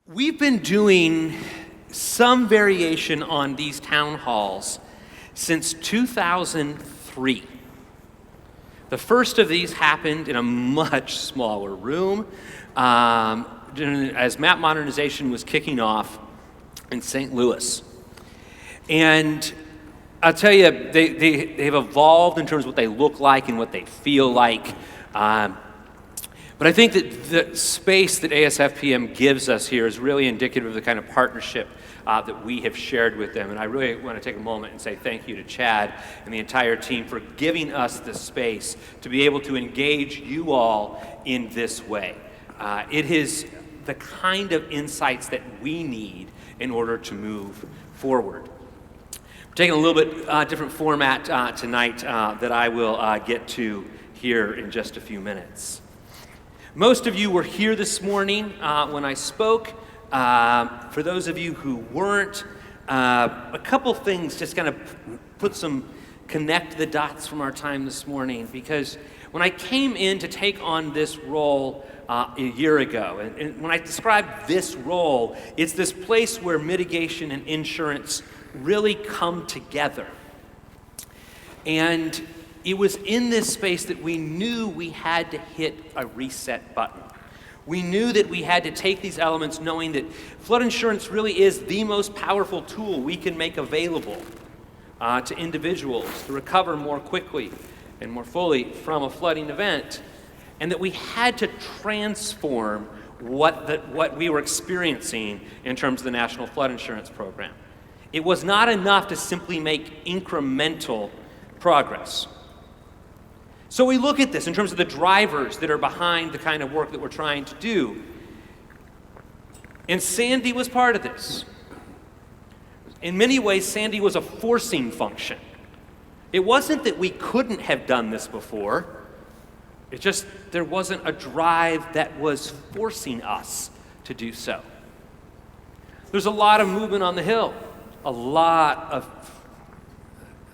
We've been doing some variation on these town halls since 2003. The first of these happened in a much smaller room as map modernization was kicking off in St. Louis. And I'll tell you, they've evolved in terms of what they look like and what they feel like. But I think that the space that ASFPM gives us here is really indicative of the kind of partnership that we have shared with them. And I really want to take a moment and say thank you to Chad and the entire team for giving us the space to be able to engage you all in this way. It is the kind of insights that we need in order to move forward. We're taking a little bit different format tonight that I will get to here in just a few minutes. Most of you were here this morning when I spoke. For those of you who weren't, a couple things just kind of connect the dots from our time this morning, because when I came in to take on this role a year ago, and when I describe this role, it's this place where mitigation and insurance really come together. And it was in this space that we knew we had to hit a reset button. We knew that we had to take these elements knowing that flood insurance really is the most powerful tool we can make available to individuals to recover more quickly and more fully from a flooding event, and that we had to transform what we were experiencing in terms of the National Flood Insurance Program. It was not enough to simply make incremental progress. So we look at this in terms of the drivers that are behind the kind of work that we're trying to do. And Sandy was part of this. In many ways, Sandy was a forcing function. It wasn't that we couldn't have done this before. It just there wasn't a drive that was forcing us to do so. There's a lot of movement on the Hill. I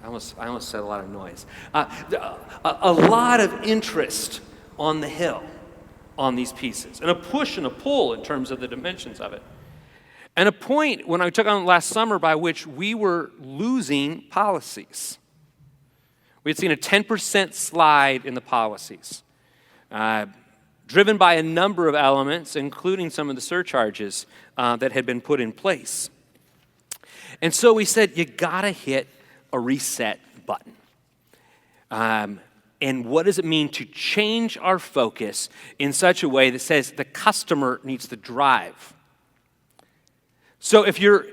almost said a lot of noise. A lot of interest on the Hill on these pieces, and a push and a pull in terms of the dimensions of it. And a point when I took on last summer by which we were losing policies. We had seen a 10% slide in the policies, driven by a number of elements, including some of the surcharges that had been put in place. And so we said, you gotta hit a reset button. And what does it mean to change our focus in such a way that says the customer needs to drive? So if you're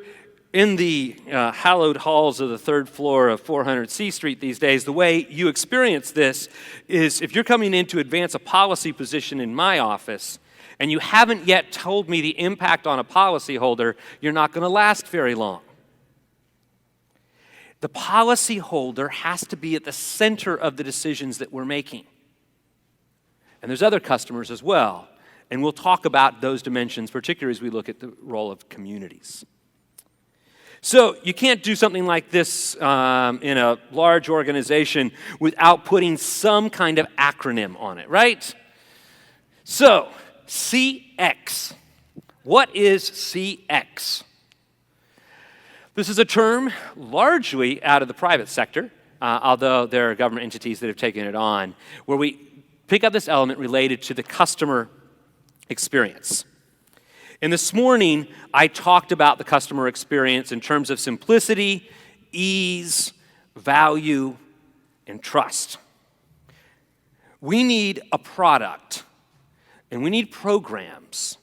in the hallowed halls of the third floor of 400 C Street these days, the way you experience this is if you're coming in to advance a policy position in my office and you haven't yet told me the impact on a policyholder, you're not going to last very long. The policyholder has to be at the center of the decisions that we're making. And there's other customers as well. And we'll talk about those dimensions, particularly as we look at the role of communities. So you can't do something like this in a large organization without putting some kind of acronym on it, right? So, CX. What is CX? This is a term largely out of the private sector, although there are government entities that have taken it on, where we pick up this element related to the customer experience. And this morning, I talked about the customer experience in terms of simplicity, ease, value, and trust. We need a product, and we need programs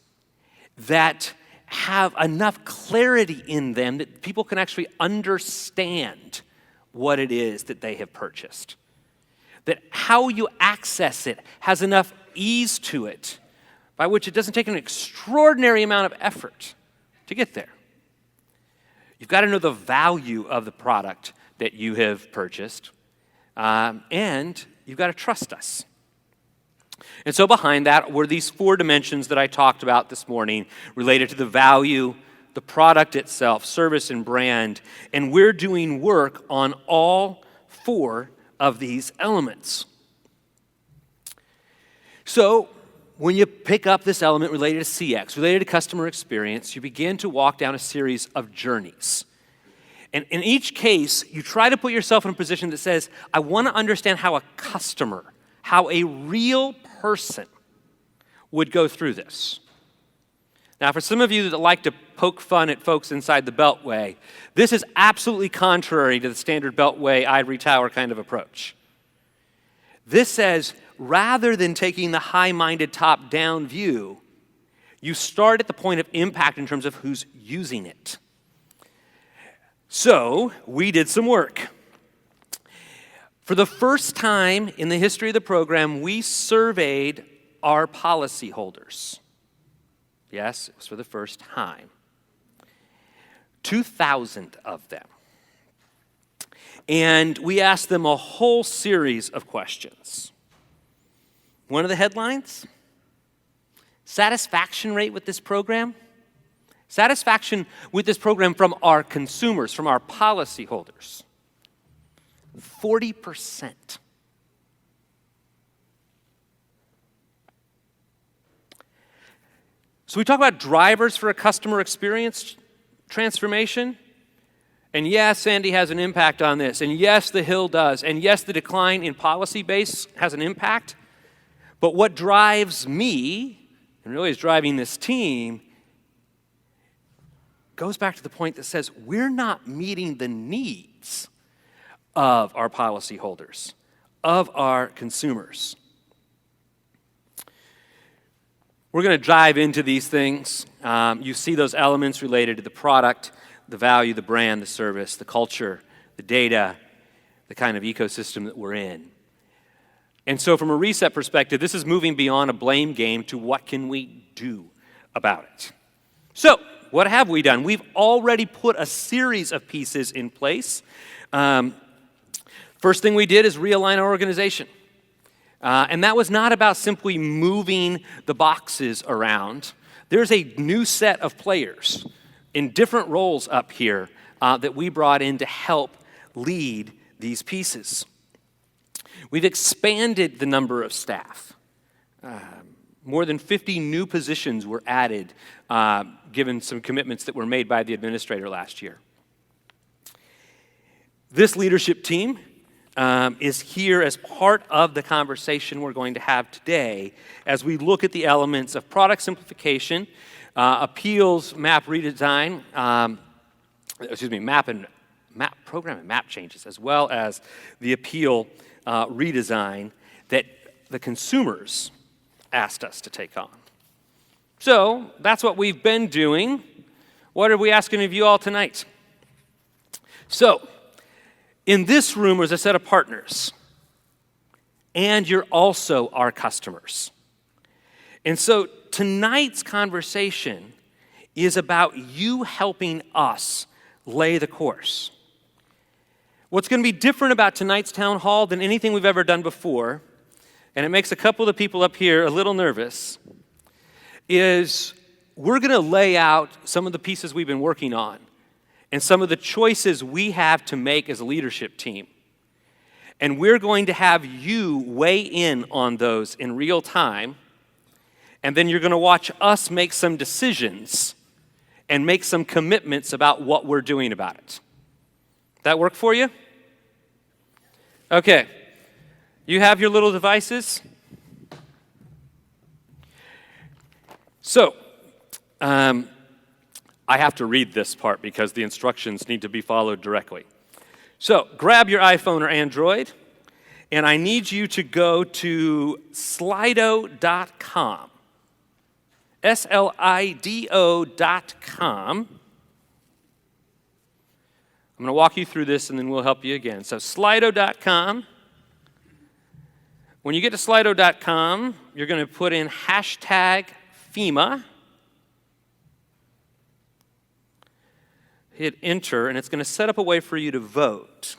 that have enough clarity in them that people can actually understand what it is that they have purchased. That how you access it has enough ease to it, by which it doesn't take an extraordinary amount of effort to get there. You've got to know the value of the product that you have purchased, and you've got to trust us. And so behind that were these four dimensions that I talked about this morning related to the value, the product itself, service and brand, and we're doing work on all four of these elements. So when you pick up this element related to CX, related to customer experience, you begin to walk down a series of journeys. And in each case, you try to put yourself in a position that says, I want to understand how a customer, how a real person would go through this. Now, for some of you that like to poke fun at folks inside the Beltway, this is absolutely contrary to the standard Beltway ivory tower kind of approach. This says, rather than taking the high-minded top-down view, you start at the point of impact in terms of who's using it. So, we did some work. For the first time in the history of the program, we surveyed our policyholders. Yes, it was for the first time. 2,000 of them. And we asked them a whole series of questions. One of the headlines, satisfaction rate with this program. Satisfaction with this program from our consumers, from our policyholders. 40%. So we talk about drivers for a customer experience transformation. And yes, Sandy has an impact on this. And yes, the Hill does. And yes, the decline in policy base has an impact. But what drives me, and really is driving this team, goes back to the point that says we're not meeting the needs of our policyholders, of our consumers. We're going to dive into these things. You see those elements related to the product, the value, the brand, the service, the culture, the data, the kind of ecosystem that we're in. And so from a reset perspective, this is moving beyond a blame game to what can we do about it. So, what have we done? We've already put a series of pieces in place. First thing we did is realign our organization. And that was not about simply moving the boxes around. There's a new set of players in different roles up here that we brought in to help lead these pieces. We've expanded the number of staff. More than 50 new positions were added, given some commitments that were made by the administrator last year. This leadership team is here as part of the conversation we're going to have today as we look at the elements of product simplification, appeals, map redesign, map program and map changes, as well as the appeal redesign that the consumers asked us to take on. So that's what we've been doing. What are we asking of you all tonight? So, in this room is a set of partners, and you're also our customers. And so tonight's conversation is about you helping us lay the course. What's going to be different about tonight's town hall than anything we've ever done before, and it makes a couple of the people up here a little nervous, is we're going to lay out some of the pieces we've been working on and some of the choices we have to make as a leadership team. And we're going to have you weigh in on those in real time, and then you're going to watch us make some decisions and make some commitments about what we're doing about it. That work for you? Okay. You have your little devices? So, I have to read this part because the instructions need to be followed directly. So, grab your iPhone or Android, and I need you to go to slido.com. SLIDO.com. I'm going to walk you through this, and then we'll help you again. So, slido.com. When you get to slido.com, you're going to put in hashtag FEMA. Hit enter, and it's going to set up a way for you to vote.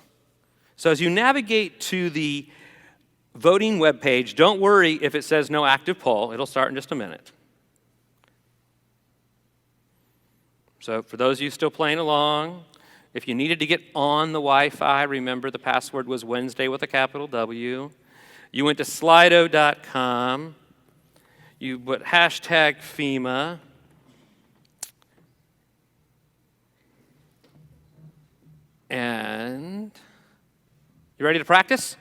So as you navigate to the voting webpage, don't worry if it says no active poll. It'll start in just a minute. So for those of you still playing along, if you needed to get on the Wi-Fi, remember the password was Wednesday with a capital W. You went to slido.com. you put hashtag FEMA. And you ready to practice?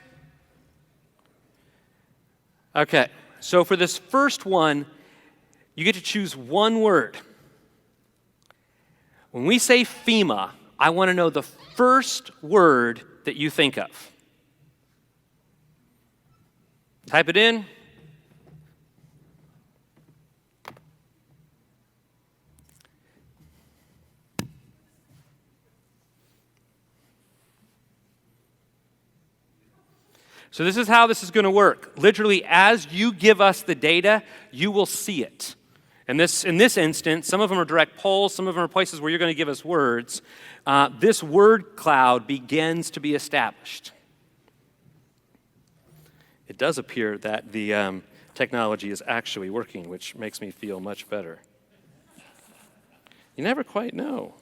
Okay, so for this first one, you get to choose one word. When we say FEMA, I want to know the first word that you think of. Type it in. So this is how this is going to work. Literally, as you give us the data, you will see it. And in this instance, some of them are direct polls, some of them are places where you're going to give us words. This word cloud begins to be established. It does appear that the technology is actually working, which makes me feel much better. You never quite know.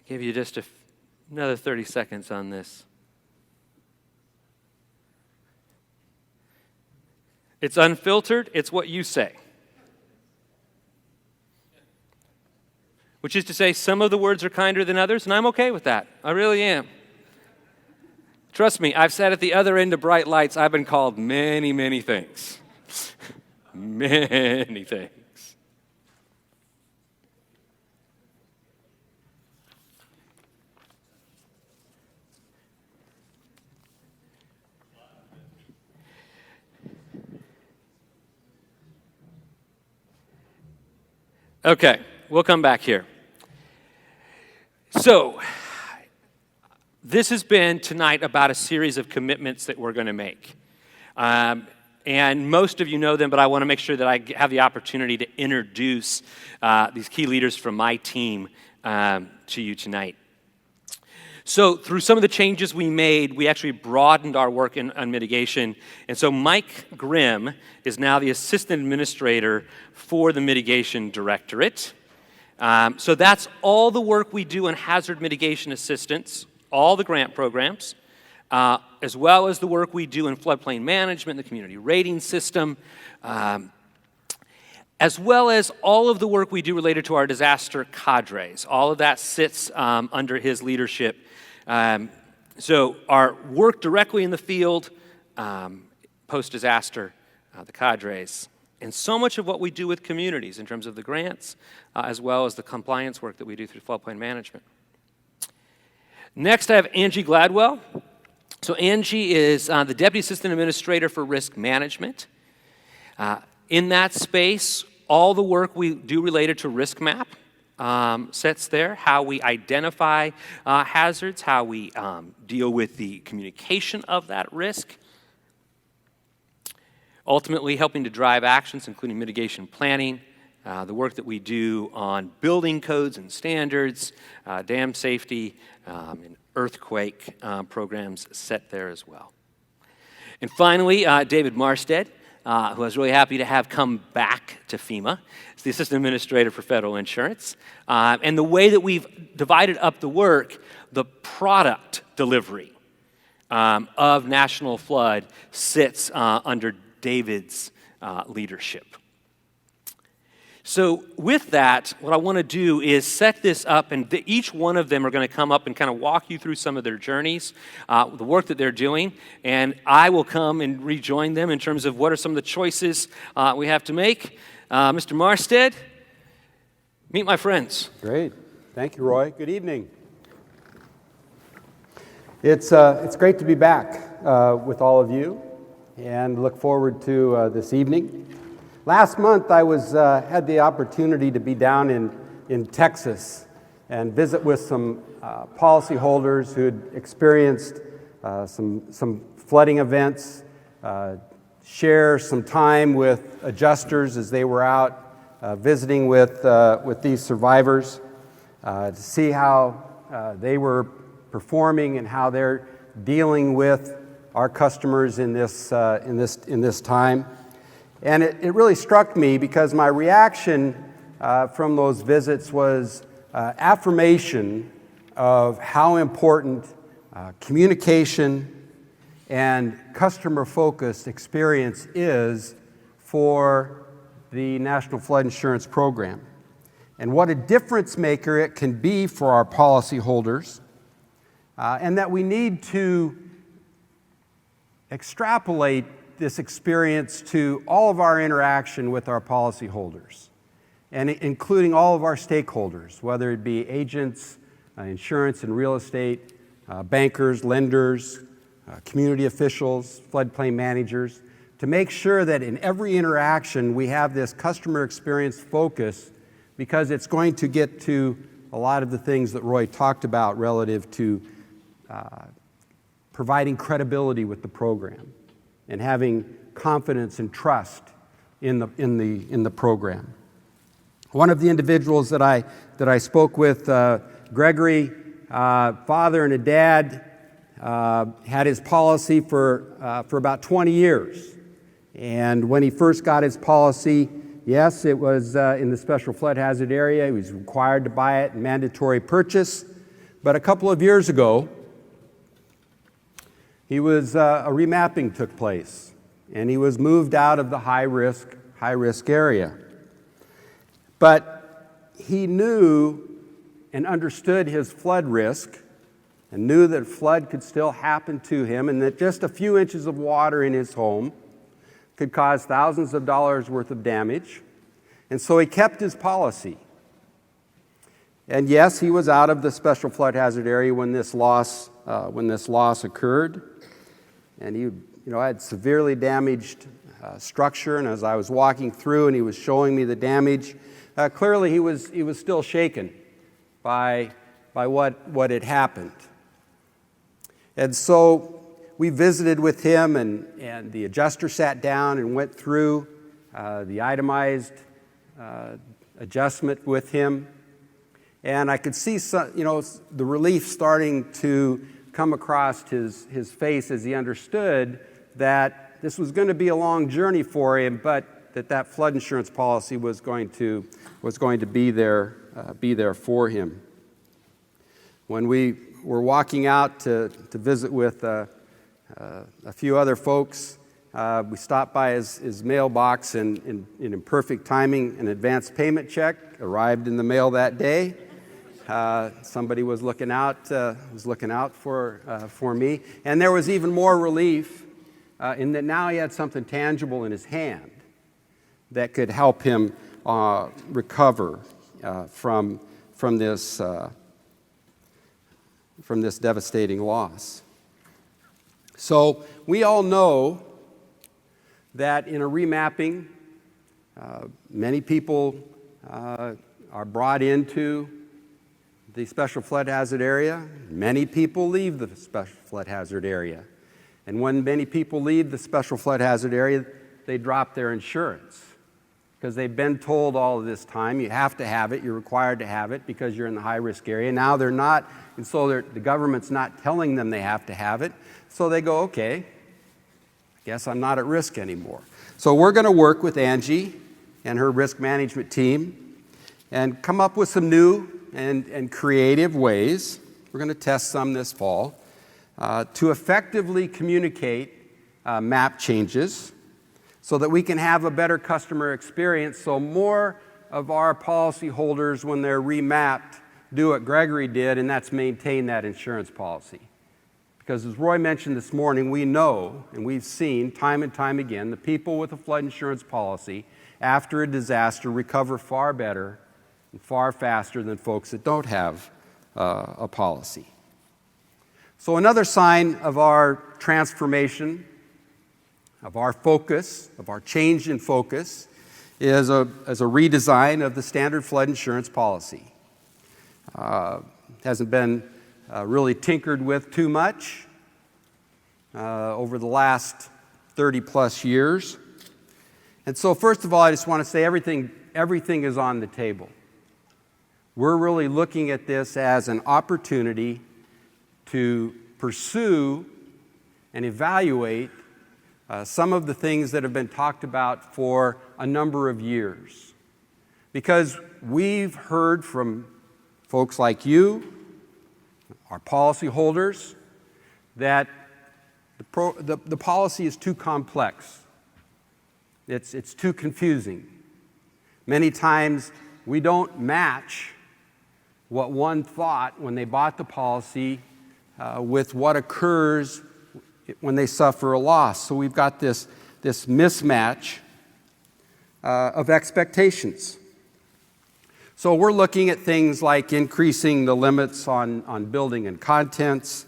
Give you just another 30 seconds on this. It's unfiltered, it's what you say. Which is to say, some of the words are kinder than others, and I'm okay with that. I really am. Trust me, I've sat at the other end of bright lights. I've been called many, many things. Many things. Okay, we'll come back here. So, this has been tonight about a series of commitments that we're going to make. And most of you know them, but I want to make sure that I have the opportunity to introduce these key leaders from my team to you tonight. So through some of the changes we made, we actually broadened our work on mitigation. And so Mike Grimm is now the Assistant Administrator for the Mitigation Directorate. So that's all the work we do in hazard mitigation assistance, all the grant programs, as well as the work we do in floodplain management, the community rating system, as well as all of the work we do related to our disaster cadres. All of that sits under his leadership. So our work directly in the field, post-disaster, the cadres, and so much of what we do with communities in terms of the grants, as well as the compliance work that we do through floodplain management. Next, I have Angie Gladwell. So Angie is the Deputy Assistant Administrator for Risk Management. In that space, all the work we do related to risk map sits there, how we identify hazards, how we deal with the communication of that risk, ultimately helping to drive actions, including mitigation planning, the work that we do on building codes and standards, dam safety, and earthquake programs set there as well. And finally, David Marstead, who I was really happy to have come back to FEMA. He's the Assistant Administrator for Federal Insurance. And the way that we've divided up the work, the product delivery of National Flood sits under David's leadership. So with that, what I want to do is set this up, and each one of them are going to come up and kind of walk you through some of their journeys, the work that they're doing, and I will come and rejoin them in terms of what are some of the choices we have to make. Mr. Marstead, meet my friends. Great. Thank you, Roy. Good evening. It's great to be back with all of you, and look forward to this evening. Last month, I had the opportunity to be down in Texas and visit with some policyholders who had experienced some flooding events, share some time with adjusters as they were out visiting with these survivors, to see how they were performing and how they're dealing with our customers in this time. And it really struck me because my reaction from those visits was affirmation of how important communication and customer-focused experience is for the National Flood Insurance Program, and what a difference maker it can be for our policyholders, and that we need to extrapolate this experience to all of our interaction with our policyholders, and including all of our stakeholders, whether it be agents, insurance and real estate, bankers, lenders, community officials, floodplain managers, to make sure that in every interaction we have this customer experience focus, because it's going to get to a lot of the things that Roy talked about relative to providing credibility with the program and having confidence and trust in the program. One of the individuals that I spoke with, Gregory, father and a dad, had his policy for about 20 years. And when he first got his policy, yes, it was in the special flood hazard area. He was required to buy it, mandatory purchase. But a couple of years ago, a remapping took place, and he was moved out of the high-risk area. But he knew and understood his flood risk and knew that flood could still happen to him, and that just a few inches of water in his home could cause thousands of dollars worth of damage. And so he kept his policy. And yes, he was out of the special flood hazard area when this loss occurred. And he had severely damaged structure. And as I was walking through and he was showing me the damage, clearly he was still shaken by what had happened. And so we visited with him, and the adjuster sat down and went through the itemized adjustment with him. And I could see the relief starting to come across his face as he understood that this was going to be a long journey for him, but that flood insurance policy was going to be there for him. When we were walking out to visit with a few other folks, we stopped by his mailbox, and in perfect timing, an advance payment check arrived in the mail that day. Somebody was looking out for me, and there was even more relief in that now he had something tangible in his hand that could help him recover from this devastating loss. So we all know that in a remapping, many people are brought into the special flood hazard area. Many people leave the special flood hazard area. And when many people leave the special flood hazard area, they drop their insurance because they've been told all of this time, you have to have it, you're required to have it because you're in the high-risk area. Now they're not, and so the government's not telling them they have to have it. So they go, okay, I guess I'm not at risk anymore. So we're going to work with Angie and her risk management team and come up with some new and creative ways, we're going to test some this fall, to effectively communicate map changes so that we can have a better customer experience, so more of our policyholders, when they're remapped, do what Gregory did, and that's maintain that insurance policy. Because as Roy mentioned this morning, we know and we've seen time and time again, the people with a flood insurance policy after a disaster recover far better and far faster than folks that don't have a policy. So another sign of our transformation, of our focus, of our change in focus, is a redesign of the standard flood insurance policy. Hasn't been really tinkered with too much over the last 30-plus years. And so first of all, I just want to say everything is on the table. We're really looking at this as an opportunity to pursue and evaluate some of the things that have been talked about for a number of years. Because we've heard from folks like you our policyholders that the policy is too complex. It's too confusing. Many times we don't match what one thought when they bought the policy with what occurs when they suffer a loss. So we've got this mismatch of expectations. So we're looking at things like increasing the limits on building and contents,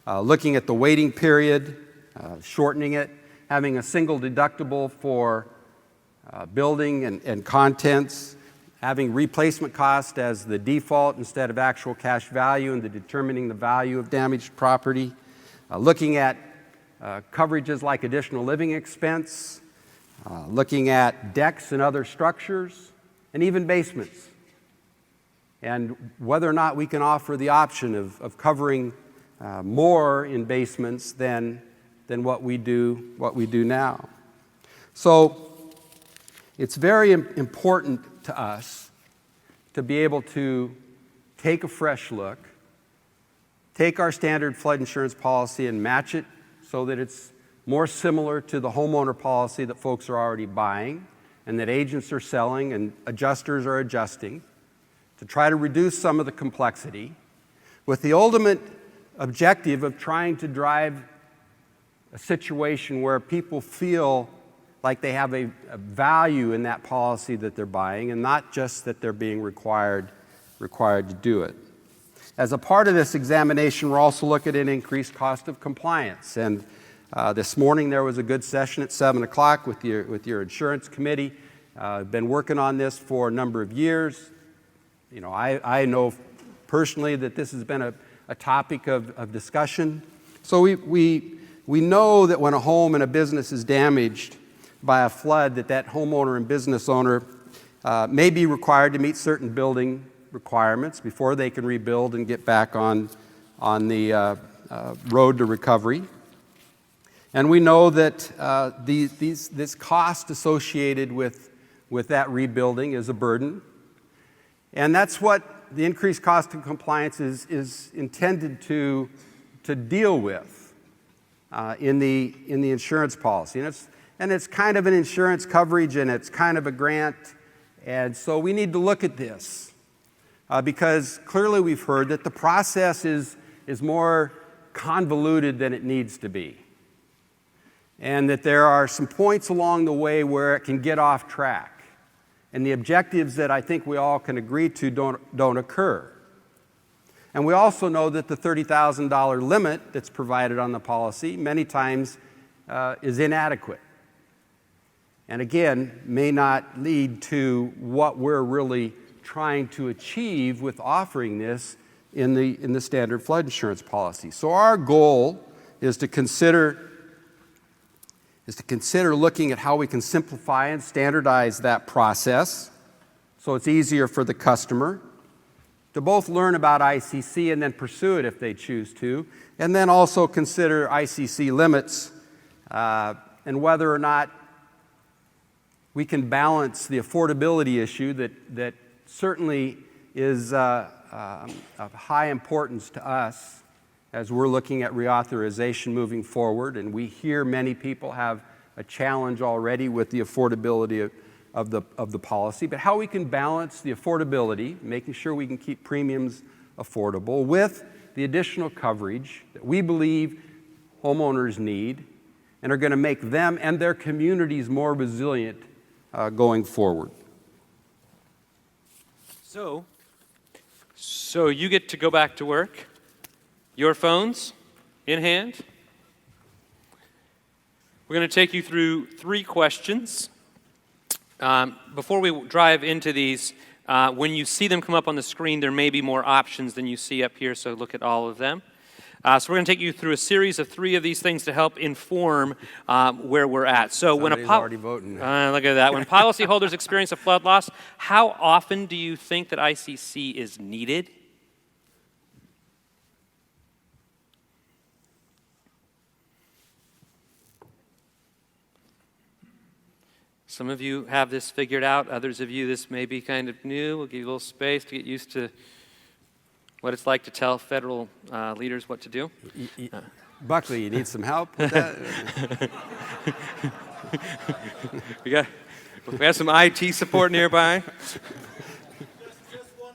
looking at the waiting period, shortening it, having a single deductible for building and contents, having replacement cost as the default instead of actual cash value and determining the value of damaged property, looking at coverages like additional living expense, looking at decks and other structures, and even basements, and whether or not we can offer the option of covering more in basements than what we do now. So it's very important to us to be able to take a fresh look, take our standard flood insurance policy and match it so that it's more similar to the homeowner policy that folks are already buying and that agents are selling and adjusters are adjusting, to try to reduce some of the complexity with the ultimate objective of trying to drive a situation where people feel like they have a value in that policy that they're buying and not just that they're being required to do it. As a part of this examination, we're also looking at an increased cost of compliance. And this morning there was a good session at 7 o'clock with your insurance committee. I've been working on this for a number of years. You know, I know personally that this has been a topic of discussion. So we know that when a home and a business is damaged by a flood, that homeowner and business owner may be required to meet certain building requirements before they can rebuild and get back on the road to recovery. And we know that this cost associated with that rebuilding is a burden. And that's what the increased cost of compliance is intended to deal with in the insurance policy. And it's kind of an insurance coverage and it's kind of a grant. And so we need to look at this because clearly we've heard that the process is more convoluted than it needs to be. And that there are some points along the way where it can get off track. And the objectives that I think we all can agree to don't occur. And we also know that the $30,000 limit that's provided on the policy many times is inadequate. And again, may not lead to what we're really trying to achieve with offering this in the standard flood insurance policy. So our goal is to consider looking at how we can simplify and standardize that process so it's easier for the customer to both learn about ICC and then pursue it if they choose to, and then also consider ICC limits and whether or not we can balance the affordability issue that certainly is of high importance to us as we're looking at reauthorization moving forward. And we hear many people have a challenge already with the affordability of the policy, but how we can balance the affordability, making sure we can keep premiums affordable, with the additional coverage that we believe homeowners need and are going to make them and their communities more resilient going forward. So you get to go back to work, your phones in hand. We're going to take you through 3 questions. Before we drive into these, when you see them come up on the screen, there may be more options than you see up here, so look at all of them. So we're going to take you through a series of 3 of these things to help inform where we're at. So somebody's already voting. Look at that. When policyholders experience a flood loss, how often do you think that ICC is needed? Some of you have this figured out. Others of you, this may be kind of new. We'll give you a little space to get used to what it's like to tell federal leaders what to do. Buckley, you need some help with that? we have some IT support nearby. Just one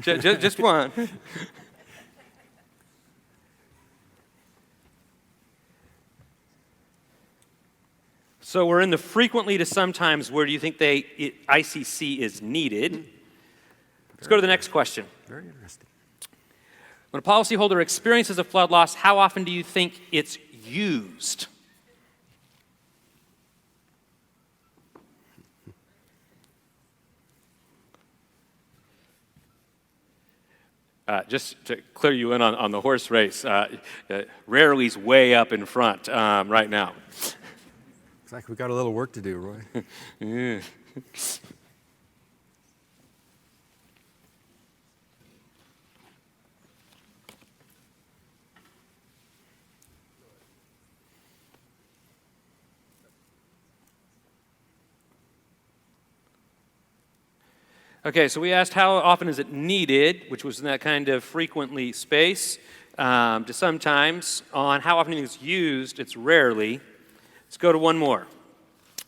answer? Just one. So we're in the frequently to sometimes. Where do you think ICC is needed? Let's go to the next question. Very interesting. When a policyholder experiences a flood loss, how often do you think it's used? Just to clear you in on the horse race, Rarely's way up in front right now. Looks like we got a little work to do, Roy. Yeah. Okay, so we asked how often is it needed, which was in that kind of frequently space, to sometimes. On how often it's used, it's rarely. Let's go to one more.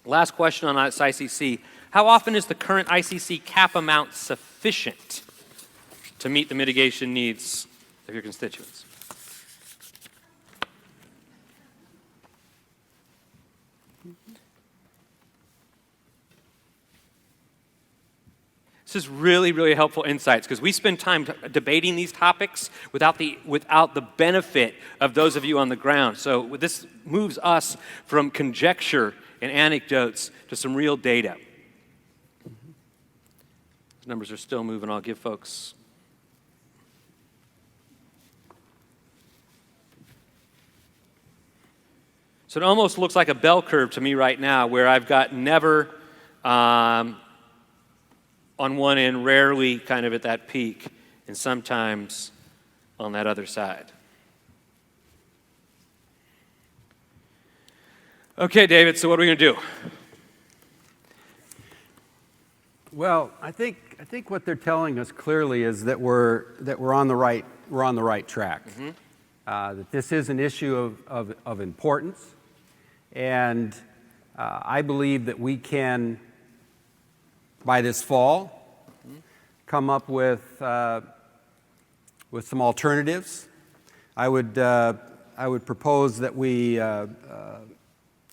Last question on this ICC. How often is the current ICC cap amount sufficient to meet the mitigation needs of your constituents? This is really, really helpful insights because we spend time debating these topics without the benefit of those of you on the ground. So this moves us from conjecture and anecdotes to some real data. Those numbers are still moving. I'll give folks. So it almost looks like a bell curve to me right now where I've got never on one end, rarely kind of at that peak, and sometimes on that other side. Okay, David, so what are we going to do? Well, I think what they're telling us clearly is that we're on the right track. Mm-hmm. That this is an issue of importance, and I believe that we can, by this fall, come up with some alternatives. I would propose that we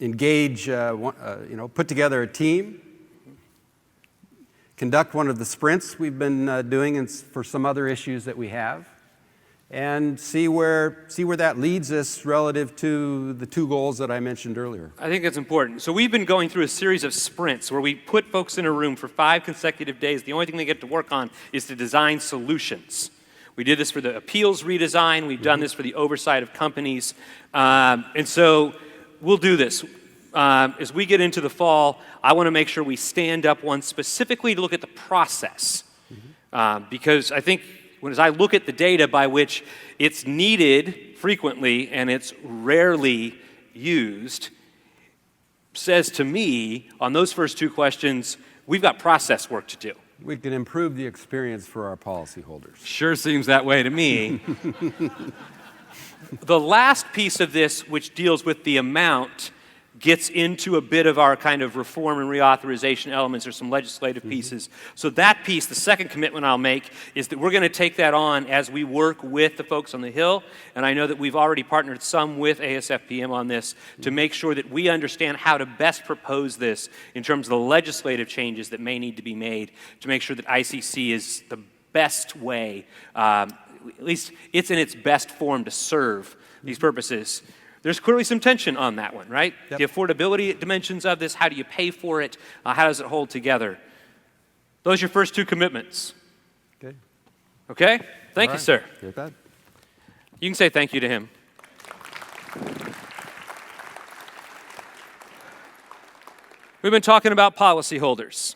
engage, put together a team, conduct one of the sprints we've been doing for some other issues that we have, and see where that leads us relative to the two goals that I mentioned earlier. I think that's important. So we've been going through a series of sprints where we put folks in a room for 5 consecutive days. The only thing they get to work on is to design solutions. We did this for the appeals redesign. We've done this for the oversight of companies. And so we'll do this. As we get into the fall, I want to make sure we stand up one specifically to look at the process. Because I think as I look at the data by which it's needed frequently and it's rarely used, says to me, on those first two questions, we've got process work to do. We can improve the experience for our policyholders. Sure seems that way to me. The last piece of this, which deals with the amount, gets into a bit of our kind of reform and reauthorization elements or some legislative pieces. So that piece, the second commitment I'll make, is that we're going to take that on as we work with the folks on the Hill, and I know that we've already partnered some with ASFPM on this to make sure that we understand how to best propose this in terms of the legislative changes that may need to be made to make sure that ICC is the best way, at least it's in its best form to serve these purposes. There's clearly some tension on that one, right? Yep. The affordability dimensions of this, how do you pay for it? How does it hold together? Those are your first two commitments. Okay. Okay? Thank you, sir. You're good. You can say thank you to him. We've been talking about policyholders.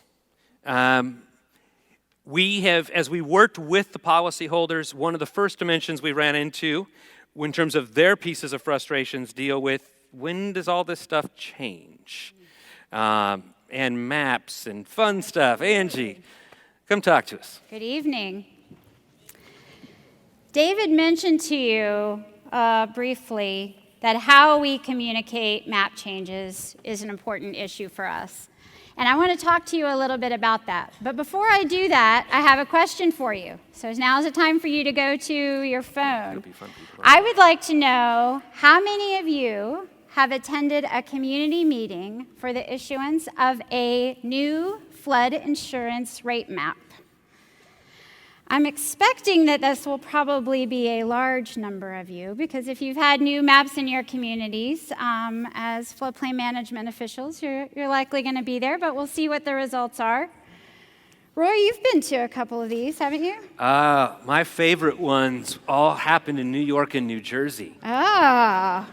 We have, as we worked with the policyholders, one of the first dimensions we ran into in terms of their pieces of frustrations deal with when does all this stuff change? And maps and fun stuff. Angie, come talk to us. Good evening. David mentioned to you briefly that how we communicate map changes is an important issue for us. And I want to talk to you a little bit about that. But before I do that, I have a question for you. So now is the time for you to go to your phone. I would like to know how many of you have attended a community meeting for the issuance of a new flood insurance rate map. I'm expecting that this will probably be a large number of you, because if you've had new maps in your communities as floodplain management officials, you're likely going to be there, but we'll see what the results are. Roy, you've been to a couple of these, haven't you? My favorite ones all happened in New York and New Jersey. Ah.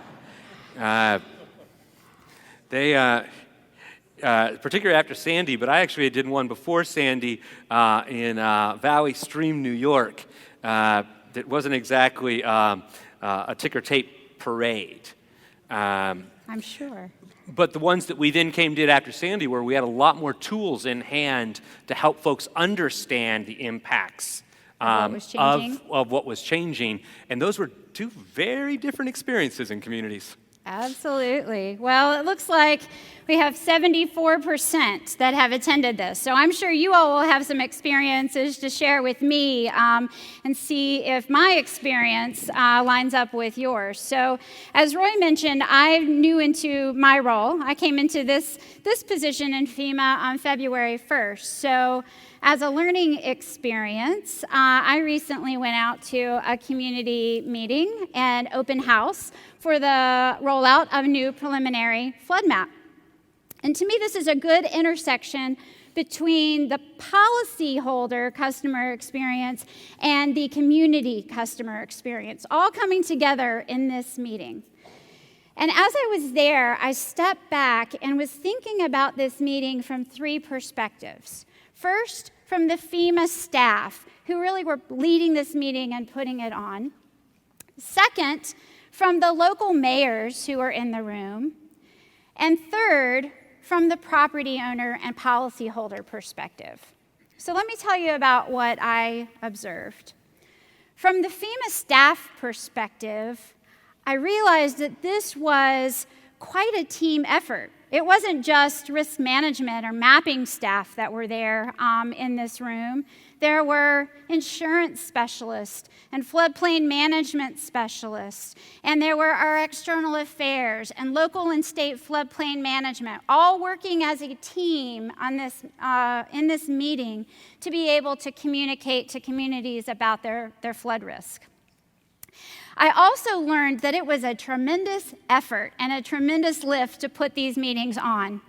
Particularly after Sandy, but I actually did one before Sandy in Valley Stream, New York. That wasn't exactly a ticker tape parade. I'm sure. But the ones that we then did after Sandy, where we had a lot more tools in hand to help folks understand the impacts of what was changing. And those were two very different experiences in communities. Absolutely. Well, it looks like we have 74% that have attended this. So I'm sure you all will have some experiences to share with me and see if my experience lines up with yours. So as Roy mentioned, I'm new into my role. I came into this position in FEMA on February 1st. So as a learning experience, I recently went out to a community meeting and open house for the rollout of a new preliminary flood map. And to me, this is a good intersection between the policyholder customer experience and the community customer experience, all coming together in this meeting. And as I was there, I stepped back and was thinking about this meeting from three perspectives. First, from the FEMA staff, who really were leading this meeting and putting it on. Second, from the local mayors who were in the room. And third, from the property owner and policyholder perspective. So let me tell you about what I observed. From the FEMA staff perspective, I realized that this was quite a team effort. It wasn't just risk management or mapping staff that were there in this room. There were insurance specialists and floodplain management specialists, and there were our external affairs and local and state floodplain management, all working as a team on this, in this meeting to be able to communicate to communities about their flood risk. I also learned that it was a tremendous effort and a tremendous lift to put these meetings on.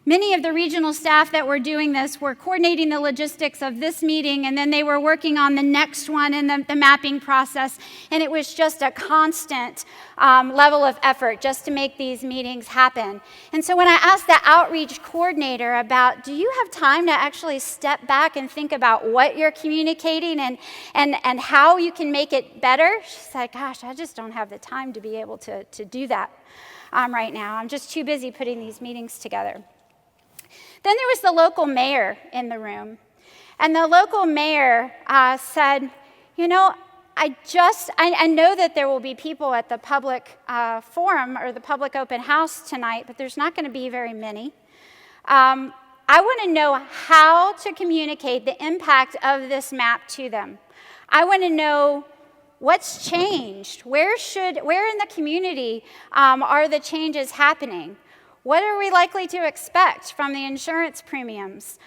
Many of the regional staff that were doing this were coordinating the logistics of this meeting, and then they were working on the next one in the mapping process, and it was just a constant level of effort just to make these meetings happen. And so when I asked the outreach coordinator about, do you have time to actually step back and think about what you're communicating and how you can make it better? She said, gosh, I just don't have the time to be able to do that right now. I'm just too busy putting these meetings together. Then there was the local mayor in the room. And the local mayor said, you know, I know that there will be people at the public forum or the public open house tonight, but there's not going to be very many. I want to know how to communicate the impact of this map to them. I want to know what's changed. Where in the community are the changes happening? What are we likely to expect from the insurance premiums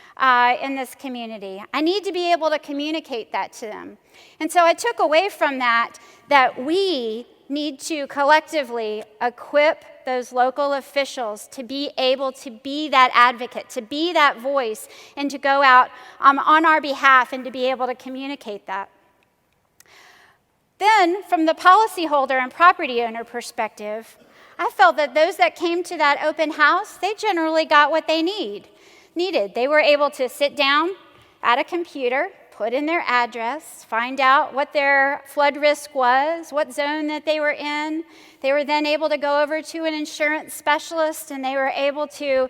in this community? I need to be able to communicate that to them. And so I took away from that we need to collectively equip those local officials to be able to be that advocate, to be that voice, and to go out on our behalf and to be able to communicate that. Then, from the policyholder and property owner perspective, I felt that those that came to that open house, they generally got what they needed. They were able to sit down at a computer, put in their address, find out what their flood risk was, what zone that they were in. They were then able to go over to an insurance specialist, and they were able to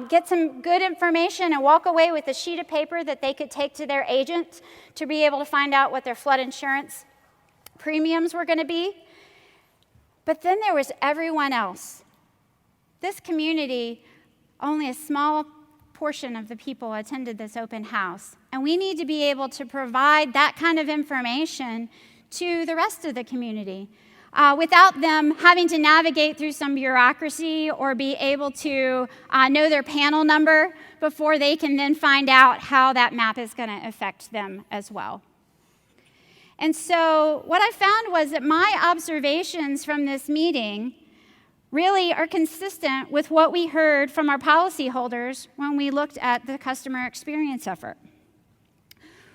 get some good information and walk away with a sheet of paper that they could take to their agent to be able to find out what their flood insurance premiums were going to be. But then there was everyone else. This community, only a small portion of the people attended this open house. And we need to be able to provide that kind of information to the rest of the community without them having to navigate through some bureaucracy or be able to know their panel number before they can then find out how that map is going to affect them as well. And so what I found was that my observations from this meeting really are consistent with what we heard from our policyholders when we looked at the customer experience effort.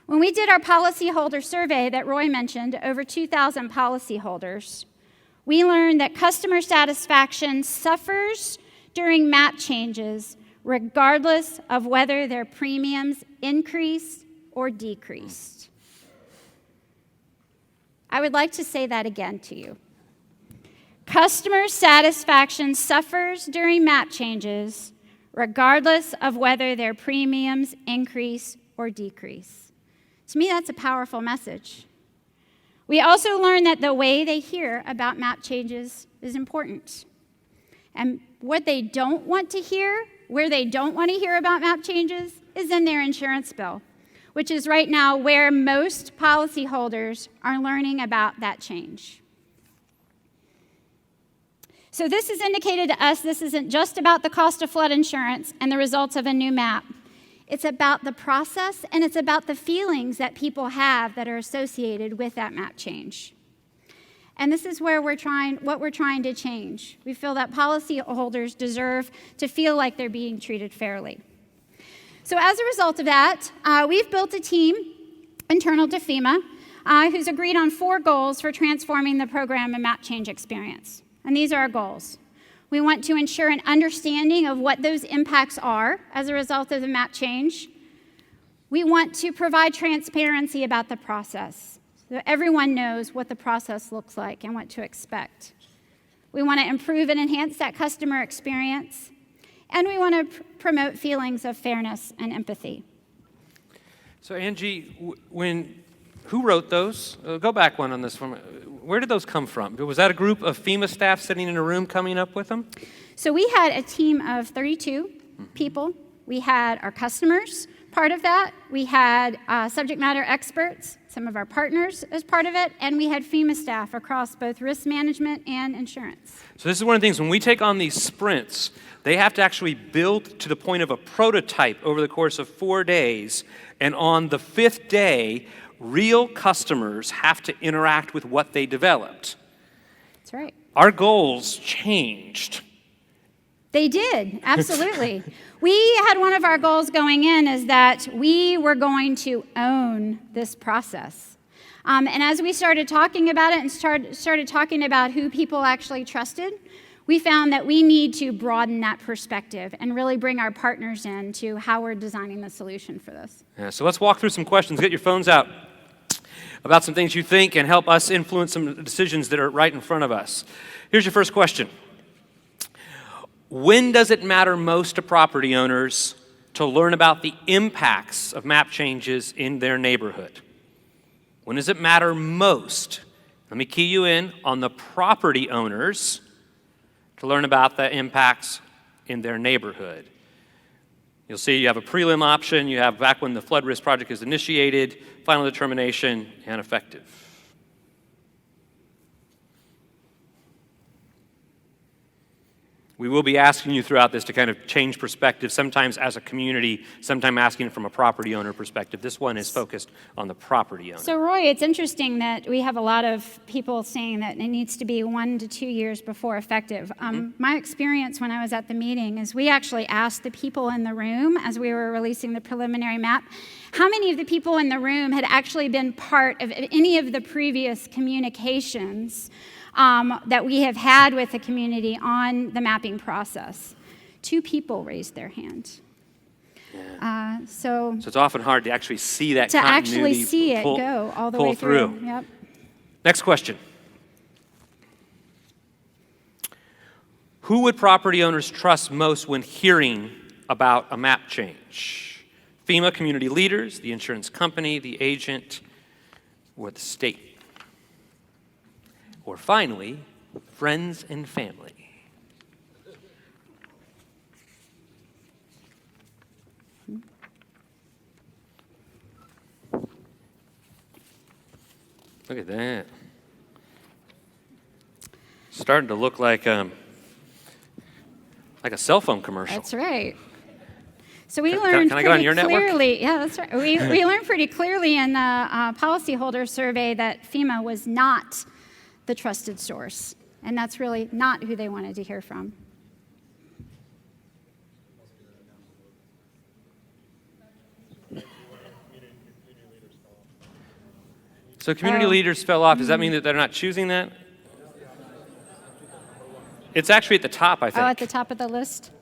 When we did our policyholder survey that Roy mentioned, over 2,000 policyholders, we learned that customer satisfaction suffers during map changes regardless of whether their premiums increased or decreased. I would like to say that again to you. Customer satisfaction suffers during map changes regardless of whether their premiums increase or decrease. To me, that's a powerful message. We also learned that the way they hear about map changes is important. And what they don't want to hear, where they don't want to hear about map changes, is in their insurance bill, which is right now where most policyholders are learning about that change. So this has indicated to us this isn't just about the cost of flood insurance and the results of a new map. It's about the process, and it's about the feelings that people have that are associated with that map change. And this is where what we're trying to change. We feel that policyholders deserve to feel like they're being treated fairly. So as a result of that, we've built a team internal to FEMA who's agreed on 4 goals for transforming the program and map change experience. And these are our goals. We want to ensure an understanding of what those impacts are as a result of the map change. We want to provide transparency about the process so that everyone knows what the process looks like and what to expect. We want to improve and enhance that customer experience. And we want to promote feelings of fairness and empathy. So Angie, who wrote those? Go back one on this one. Where did those come from? Was that a group of FEMA staff sitting in a room coming up with them? So we had a team of 32 people. We had our customers part of that. We had subject matter experts, some of our partners as part of it, and we had FEMA staff across both risk management and insurance. So this is one of the things, when we take on these sprints, they have to actually build to the point of a prototype over the course of 4 days, and on the 5th day, real customers have to interact with what they developed. That's right. Our goals changed. They did, absolutely. We had one of our goals going in is that we were going to own this process. And as we started talking about it and started talking about who people actually trusted, we found that we need to broaden that perspective and really bring our partners in to how we're designing the solution for this. Yeah, so let's walk through some questions. Get your phones out about some things you think and help us influence some decisions that are right in front of us. Here's your first question. When does it matter most to property owners to learn about the impacts of map changes in their neighborhood? When does it matter most? Let me key you in on the property owners to learn about the impacts in their neighborhood. You'll see you have a prelim option, you have back when the flood risk project is initiated, final determination, and effective. We will be asking you throughout this to kind of change perspective, sometimes as a community, sometimes asking from a property owner perspective. This one is focused on the property owner. So Roy, it's interesting that we have a lot of people saying that it needs to be 1 to 2 years before effective. My experience when I was at the meeting is we actually asked the people in the room as we were releasing the preliminary map, how many of the people in the room had actually been part of any of the previous communications that we have had with the community on the mapping process. 2 people raised their hand. Yeah. So it's often hard to actually see that to continuity actually see it go all the way through. Yep. Next question. Who would property owners trust most when hearing about a map change? FEMA community leaders, the insurance company, the agent, or the state? or finally, friends and family. Look at that. Starting to look like a cell phone commercial. That's right. So we Can learned I get on your pretty network? clearly. Yeah, that's right. We learned pretty clearly in the policyholder survey that FEMA was not the trusted source, and that's really not who they wanted to hear from. So community leaders fell off. Does that mean that they're not choosing that? It's actually at the top, I think. Oh, at the top of the list?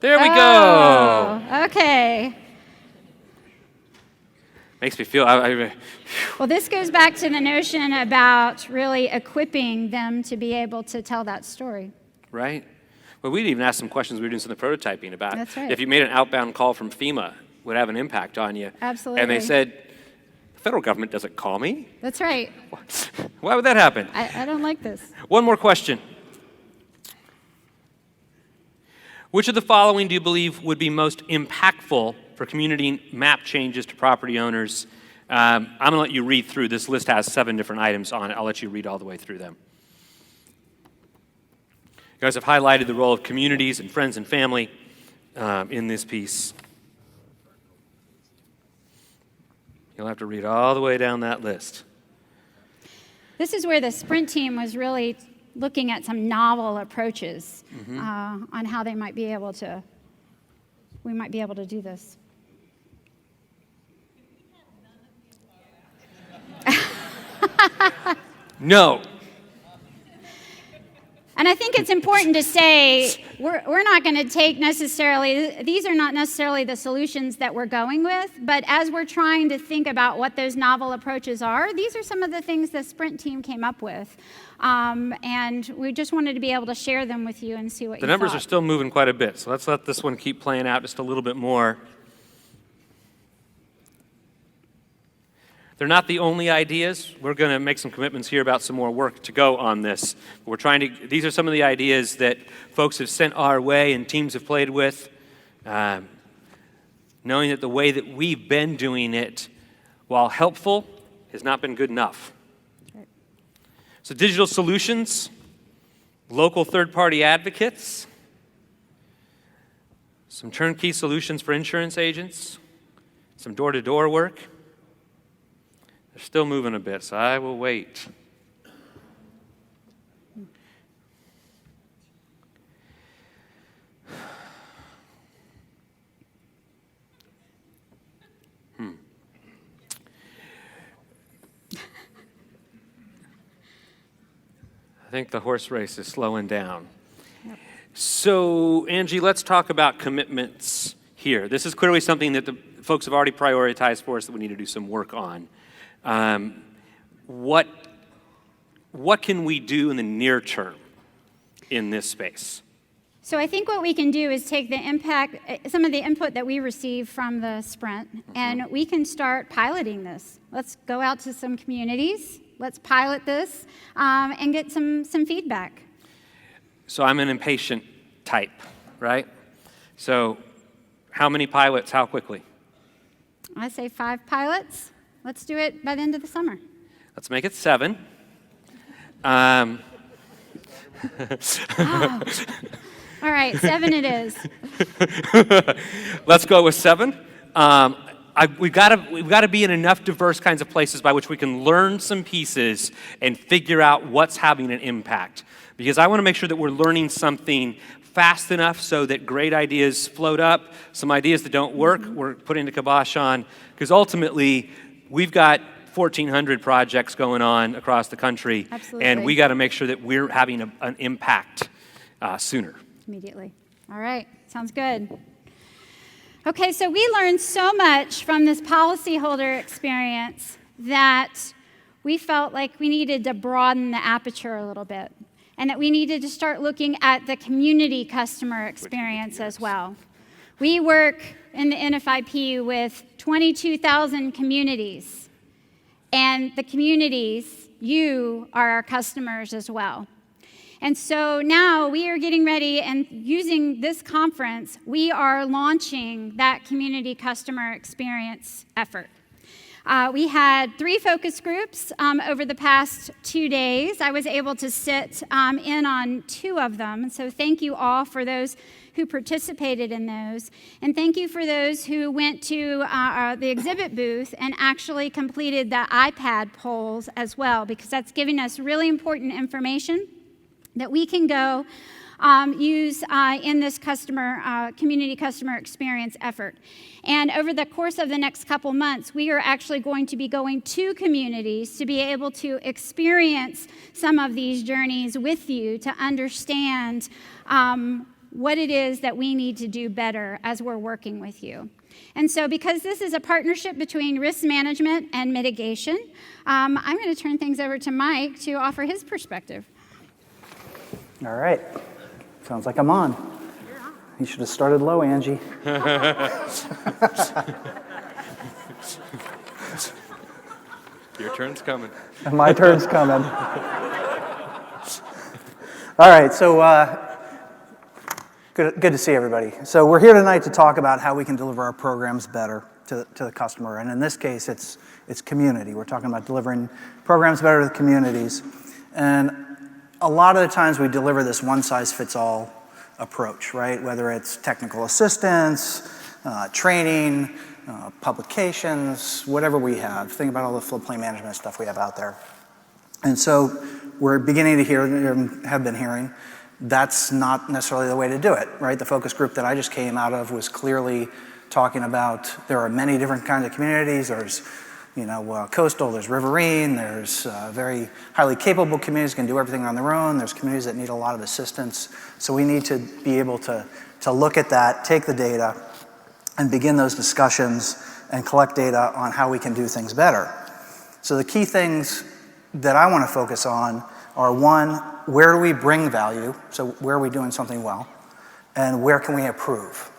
There we go. Oh, okay. Makes me feel. Well, this goes back to the notion about really equipping them to be able to tell that story. Right? Well, we'd even asked some questions we were doing some of the prototyping about. That's right. If you made an outbound call from FEMA, would it have an impact on you? Absolutely. And they said, the federal government doesn't call me. That's right. Why would that happen? I don't like this. One more question. Which of the following do you believe would be most impactful for community map changes to property owners? I'm going to let you read through. This list has 7 different items on it. I'll let you read all the way through them. You guys have highlighted the role of communities and friends and family in this piece. You'll have to read all the way down that list. This is where the sprint team was really looking at some novel approaches on how they might be able to, we might be able to do this. No. And I think it's important to say we're not going to take necessarily, these are not necessarily the solutions that we're going with, but as we're trying to think about what those novel approaches are, these are some of the things the sprint team came up with. And we just wanted to be able to share them with you and see what you thought. The numbers are still moving quite a bit, so let's let this one keep playing out just a little bit more. They're not the only ideas. We're going to make some commitments here about some more work to go on this. We're trying to, these are some of the ideas that folks have sent our way and teams have played with, knowing that the way that we've been doing it, while helpful, has not been good enough. Right. So digital solutions, local third-party advocates, some turnkey solutions for insurance agents, some door-to-door work. They're still moving a bit, so I will wait. I think the horse race is slowing down. Yep. So, Angie, let's talk about commitments here. This is clearly something that the folks have already prioritized for us that we need to do some work on. What can we do in the near term in this space? So I think what we can do is take the impact, some of the input that we received from the sprint, and we can start piloting this. Let's go out to some communities, let's pilot this, and get some feedback. So I'm an impatient type, right? So how many pilots, how quickly? I say 5 pilots. Let's do it by the end of the summer. Let's make it 7. Oh. All right, 7 it is. Let's go with 7. We've got to be in enough diverse kinds of places by which we can learn some pieces and figure out what's having an impact. Because I want to make sure that we're learning something fast enough so that great ideas float up, some ideas that don't work, we're putting the kibosh on. Because ultimately, we've got 1,400 projects going on across the country. Absolutely. And we got to make sure that we're having an impact sooner. Immediately. All right, sounds good. Okay, so we learned so much from this policyholder experience that we felt like we needed to broaden the aperture a little bit, and that we needed to start looking at the community customer experience as well. We work in the NFIP with 22,000 communities, And the communities, you are our customers as well. And so now we are getting ready, and using this conference, we are launching that community customer experience effort. We had 3 focus groups over the past 2 days. I was able to sit in on 2 of them. And so thank you all for those who participated in those. And thank you for those who went to the exhibit booth and actually completed the iPad polls as well, because that's giving us really important information that we can go use in this community customer experience effort. And over the course of the next couple months, we are actually going to be going to communities to be able to experience some of these journeys with you, to understand what it is that we need to do better as we're working with you. And so because this is a partnership between risk management and mitigation, I'm going to turn things over to Mike to offer his perspective. All right. Sounds like I'm on. You should have started low, Angie. Your turn's coming. My turn's coming. All right, so good to see everybody. So we're here tonight to talk about how we can deliver our programs better to the customer. And in this case, it's community. We're talking about delivering programs better to the communities. And a lot of the times we deliver this one-size-fits-all approach, right? Whether it's technical assistance, training, publications, whatever we have. Think about all the floodplain management stuff we have out there. And so we're beginning to hear, have been hearing, that's not necessarily the way to do it, right? The focus group that I just came out of was clearly talking about there are many different kinds of communities. There's coastal, there's riverine, there's very highly capable communities can do everything on their own. There's communities that need a lot of assistance. So we need to be able to look at that, take the data, and begin those discussions and collect data on how we can do things better. So the key things that I want to focus on are, 1, where do we bring value? So where are we doing something well? And where can we improve?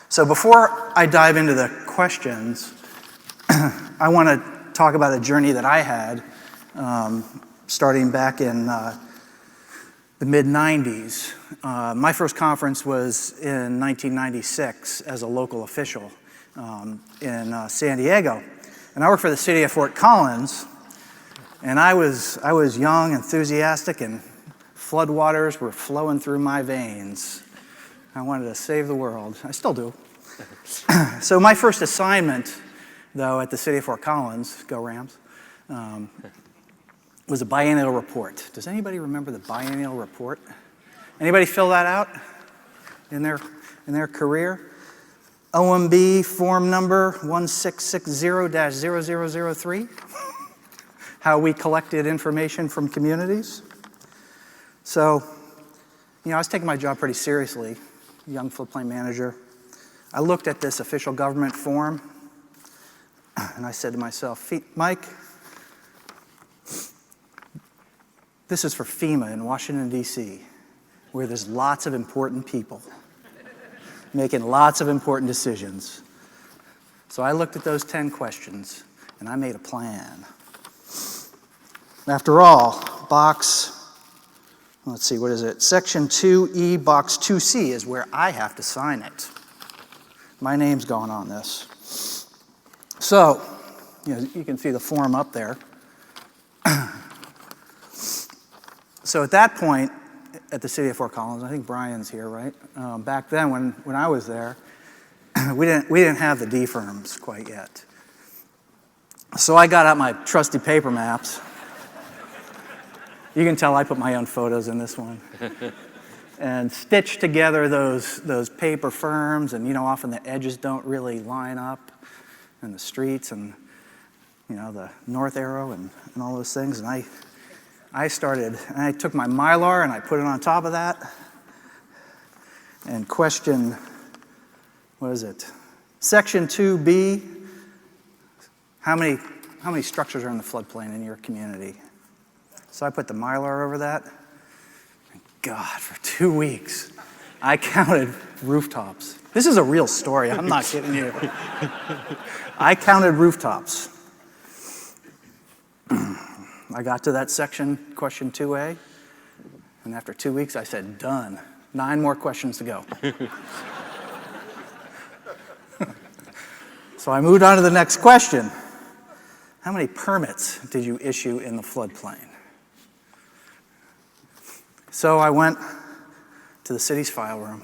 So before I dive into the questions, I want to talk about a journey that I had starting back in the mid-90s. My first conference was in 1996 as a local official in San Diego. And I worked for the city of Fort Collins, and I was young, enthusiastic, and floodwaters were flowing through my veins. I wanted to save the world. I still do. So my first assignment, though, at the city of Fort Collins, go Rams, was a biennial report. Does anybody remember the biennial report? Anybody fill that out in their career? OMB form number 1660-0003, how we collected information from communities. So, I was taking my job pretty seriously, young floodplain manager. I looked at this official government form, and I said to myself, Mike, this is for FEMA in Washington, D.C., where there's lots of important people making lots of important decisions. So I looked at those 10 questions, and I made a plan. After all, Section 2E, Box 2C is where I have to sign it. My name's going on this. So, you can see the form up there. So at that point, at the city of Fort Collins, I think Brian's here, right? Back then, when I was there, we didn't have the D firms quite yet. So I got out my trusty paper maps. You can tell I put my own photos in this one. And stitched together those paper firms, and often the edges don't really line up, and the streets, and the north arrow, and all those things. And I took my Mylar and I put it on top of that. And question, Section 2B, how many structures are in the floodplain in your community? So I put the Mylar over that. And God, for 2 weeks, I counted rooftops. This is a real story, I'm not kidding you. I counted rooftops. I got to that section, question 2A, and after 2 weeks I said, done. 9 more questions to go. So I moved on to the next question. How many permits did you issue in the floodplain? So I went to the city's file room.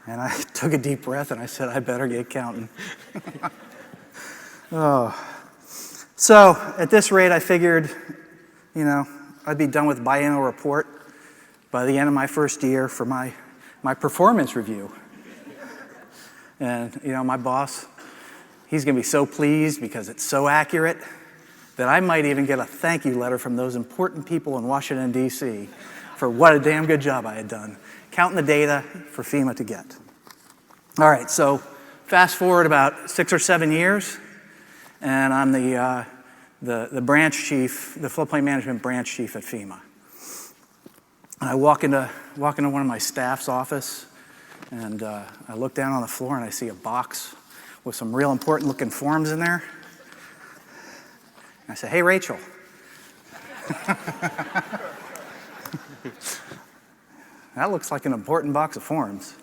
And I took a deep breath and I said, I better get counting. Oh. So at this rate, I figured, I'd be done with the biennial report by the end of my first year for my performance review. And, my boss, he's going to be so pleased because it's so accurate that I might even get a thank you letter from those important people in Washington, D.C. for what a damn good job I had done, counting the data for FEMA to get. All right, so fast forward about 6 or 7 years, and I'm the branch chief, the floodplain management branch chief at FEMA. And I walk into one of my staff's office, and I look down on the floor and I see a box with some real important looking forms in there. And I say, hey, Rachel. That looks like an important box of forms.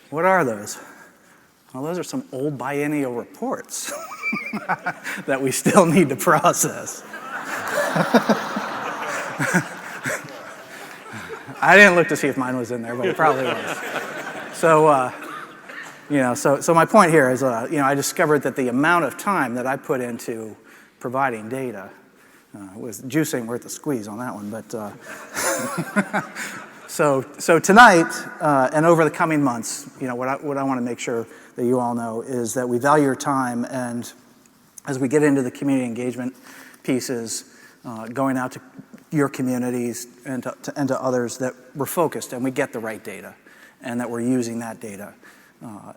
What are those? Well, those are some old biennial reports that we still need to process. I didn't look to see if mine was in there, but it probably was. So, so my point here is, I discovered that the amount of time that I put into providing data was juice ain't worth the squeeze on that one. But so tonight and over the coming months, what I want to make sure that you all know is that we value your time, and as we get into the community engagement pieces, going out to your communities and to others, that we're focused and we get the right data, and that we're using that data,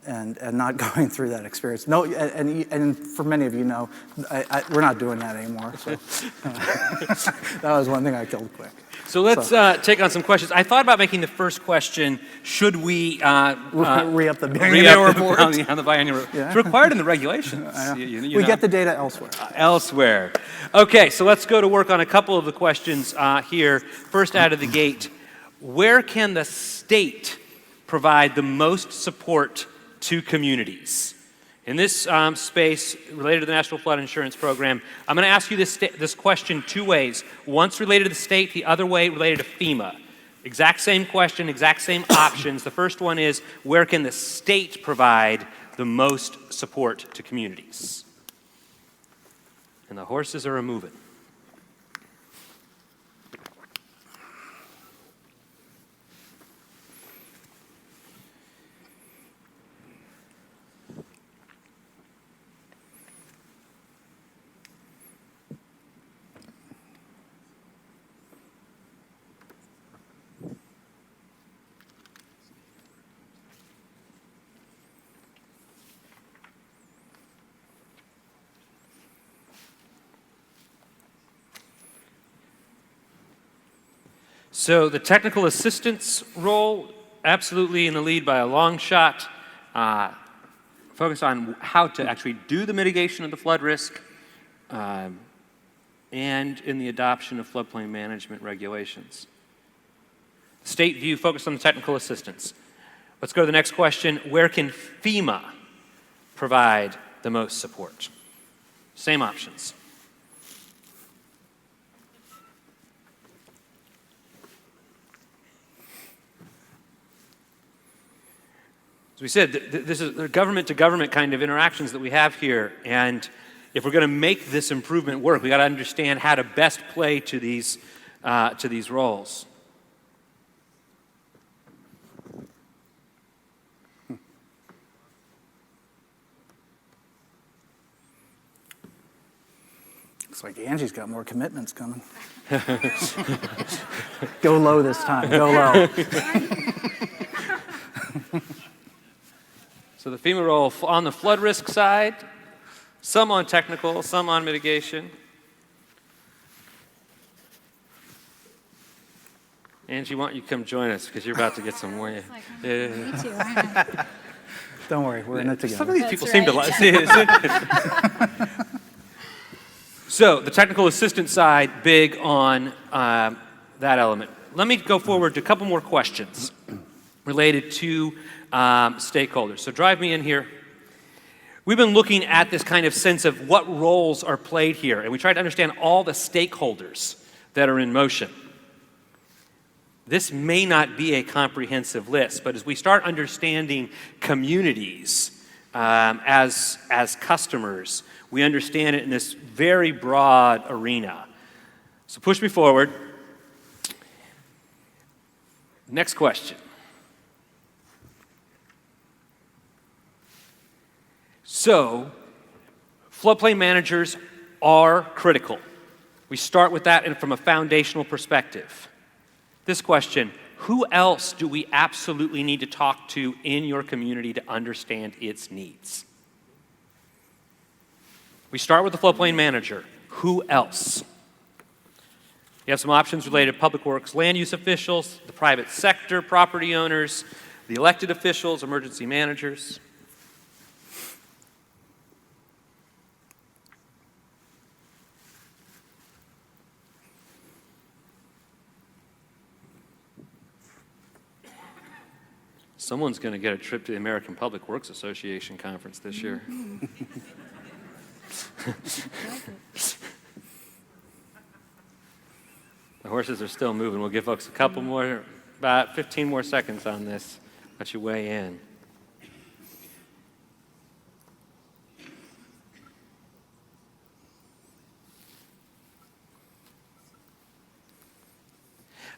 and not going through that experience. No, and for many of you know, we're not doing that anymore. So that was one thing I killed quick. So let's take on some questions. I thought about making the first question, should we re-up the biennial report? On the biennial report. Yeah. It's required in the regulations. We get the data elsewhere. Elsewhere. Okay, so let's go to work on a couple of the questions here. First out of the gate, where can the state provide the most support to communities? In this space related to the National Flood Insurance Program, I'm going to ask you this question 2 ways. Once related to the state, the other way related to FEMA. Exact same question, exact same options. The first one is, where can the state provide the most support to communities? And the horses are a-moving. So the technical assistance role, absolutely in the lead by a long shot. Focus on how to actually do the mitigation of the flood risk, and in the adoption of floodplain management regulations. State view focused on the technical assistance. Let's go to the next question. Where can FEMA provide the most support? Same options. As we said, this is the government-to-government kind of interactions that we have here, and if we're going to make this improvement work, we got to understand how to best play to these roles. Looks like Angie's got more commitments coming. Go low this time. Go low. So the FEMA role on the flood risk side, some on technical, some on mitigation. Angie, why don't you come join us, because you're about to get some more. Me too. Don't worry, we're in it together. Some of these That's people right. seem to like it. So the technical assistance side, big on that element. Let me go forward to a couple more questions related to stakeholders. So drive me in here. We've been looking at this kind of sense of what roles are played here, and we tried to understand all the stakeholders that are in motion. This may not be a comprehensive list, but as we start understanding communities as customers, we understand it in this very broad arena. So push me forward. Next question. So, floodplain managers are critical. We start with that and from a foundational perspective. This question, who else do we absolutely need to talk to in your community to understand its needs? We start with the floodplain manager. Who else? You have some options related to public works, land use officials, the private sector, property owners, the elected officials, emergency managers. Someone's going to get a trip to the American Public Works Association conference this year. The horses are still moving. We'll give folks a couple more, about 15 more seconds on this. Let you weigh in.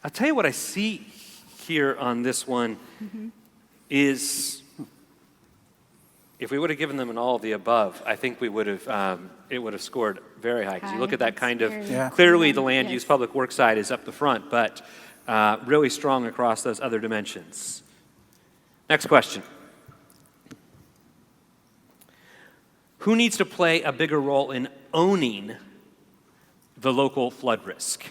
I'll tell you what I see here on this one is, if we would have given them an all of the above, I think we would have, it would have scored very high. Because you look at that kind of, clearly the land use public work side is up the front, but really strong across those other dimensions. Next question. Who needs to play a bigger role in owning the local flood risk?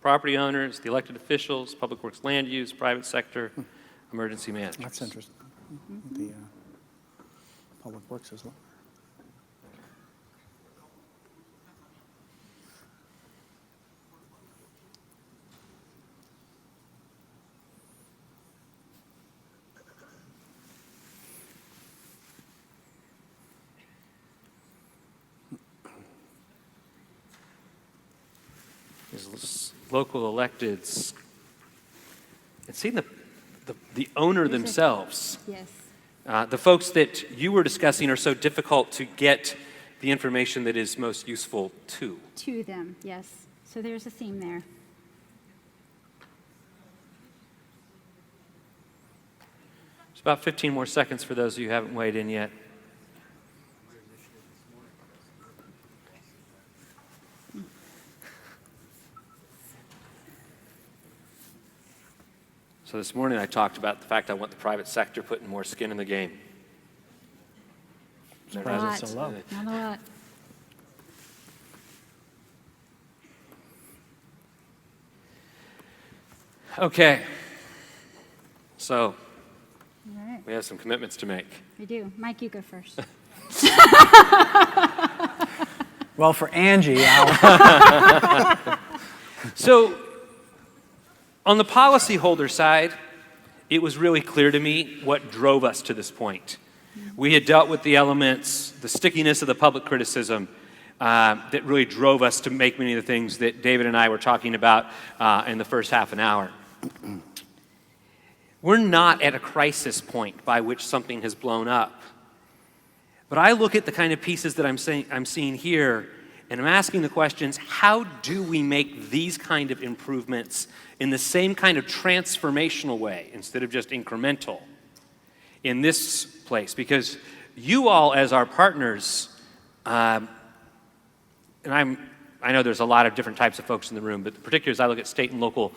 Property owners, the elected officials, public works, land use, private sector, emergency managers. That's interesting. The public works as well. These local electeds, and seeing the owner themselves. Yes. The folks that you were discussing are so difficult to get the information that is most useful to. To them, yes. So there's a theme there. There's about 15 more seconds for those of you who haven't weighed in yet. So this morning I talked about the fact I want the private sector putting more skin in the game. Not a lot. Not a lot. Okay. So All right. we have some commitments to make. We do. Mike, you go first. Well, for Angie, I'll So on the policyholder side, it was really clear to me what drove us to this point. We had dealt with the elements, the stickiness of the public criticism that really drove us to make many of the things that David and I were talking about in the first half an hour. We're not at a crisis point by which something has blown up. But I look at the kind of pieces that I'm seeing here, and I'm asking the questions, how do we make these kind of improvements in the same kind of transformational way instead of just incremental in this place? Because you all as our partners, and I know there's a lot of different types of folks in the room, but particularly as I look at state and local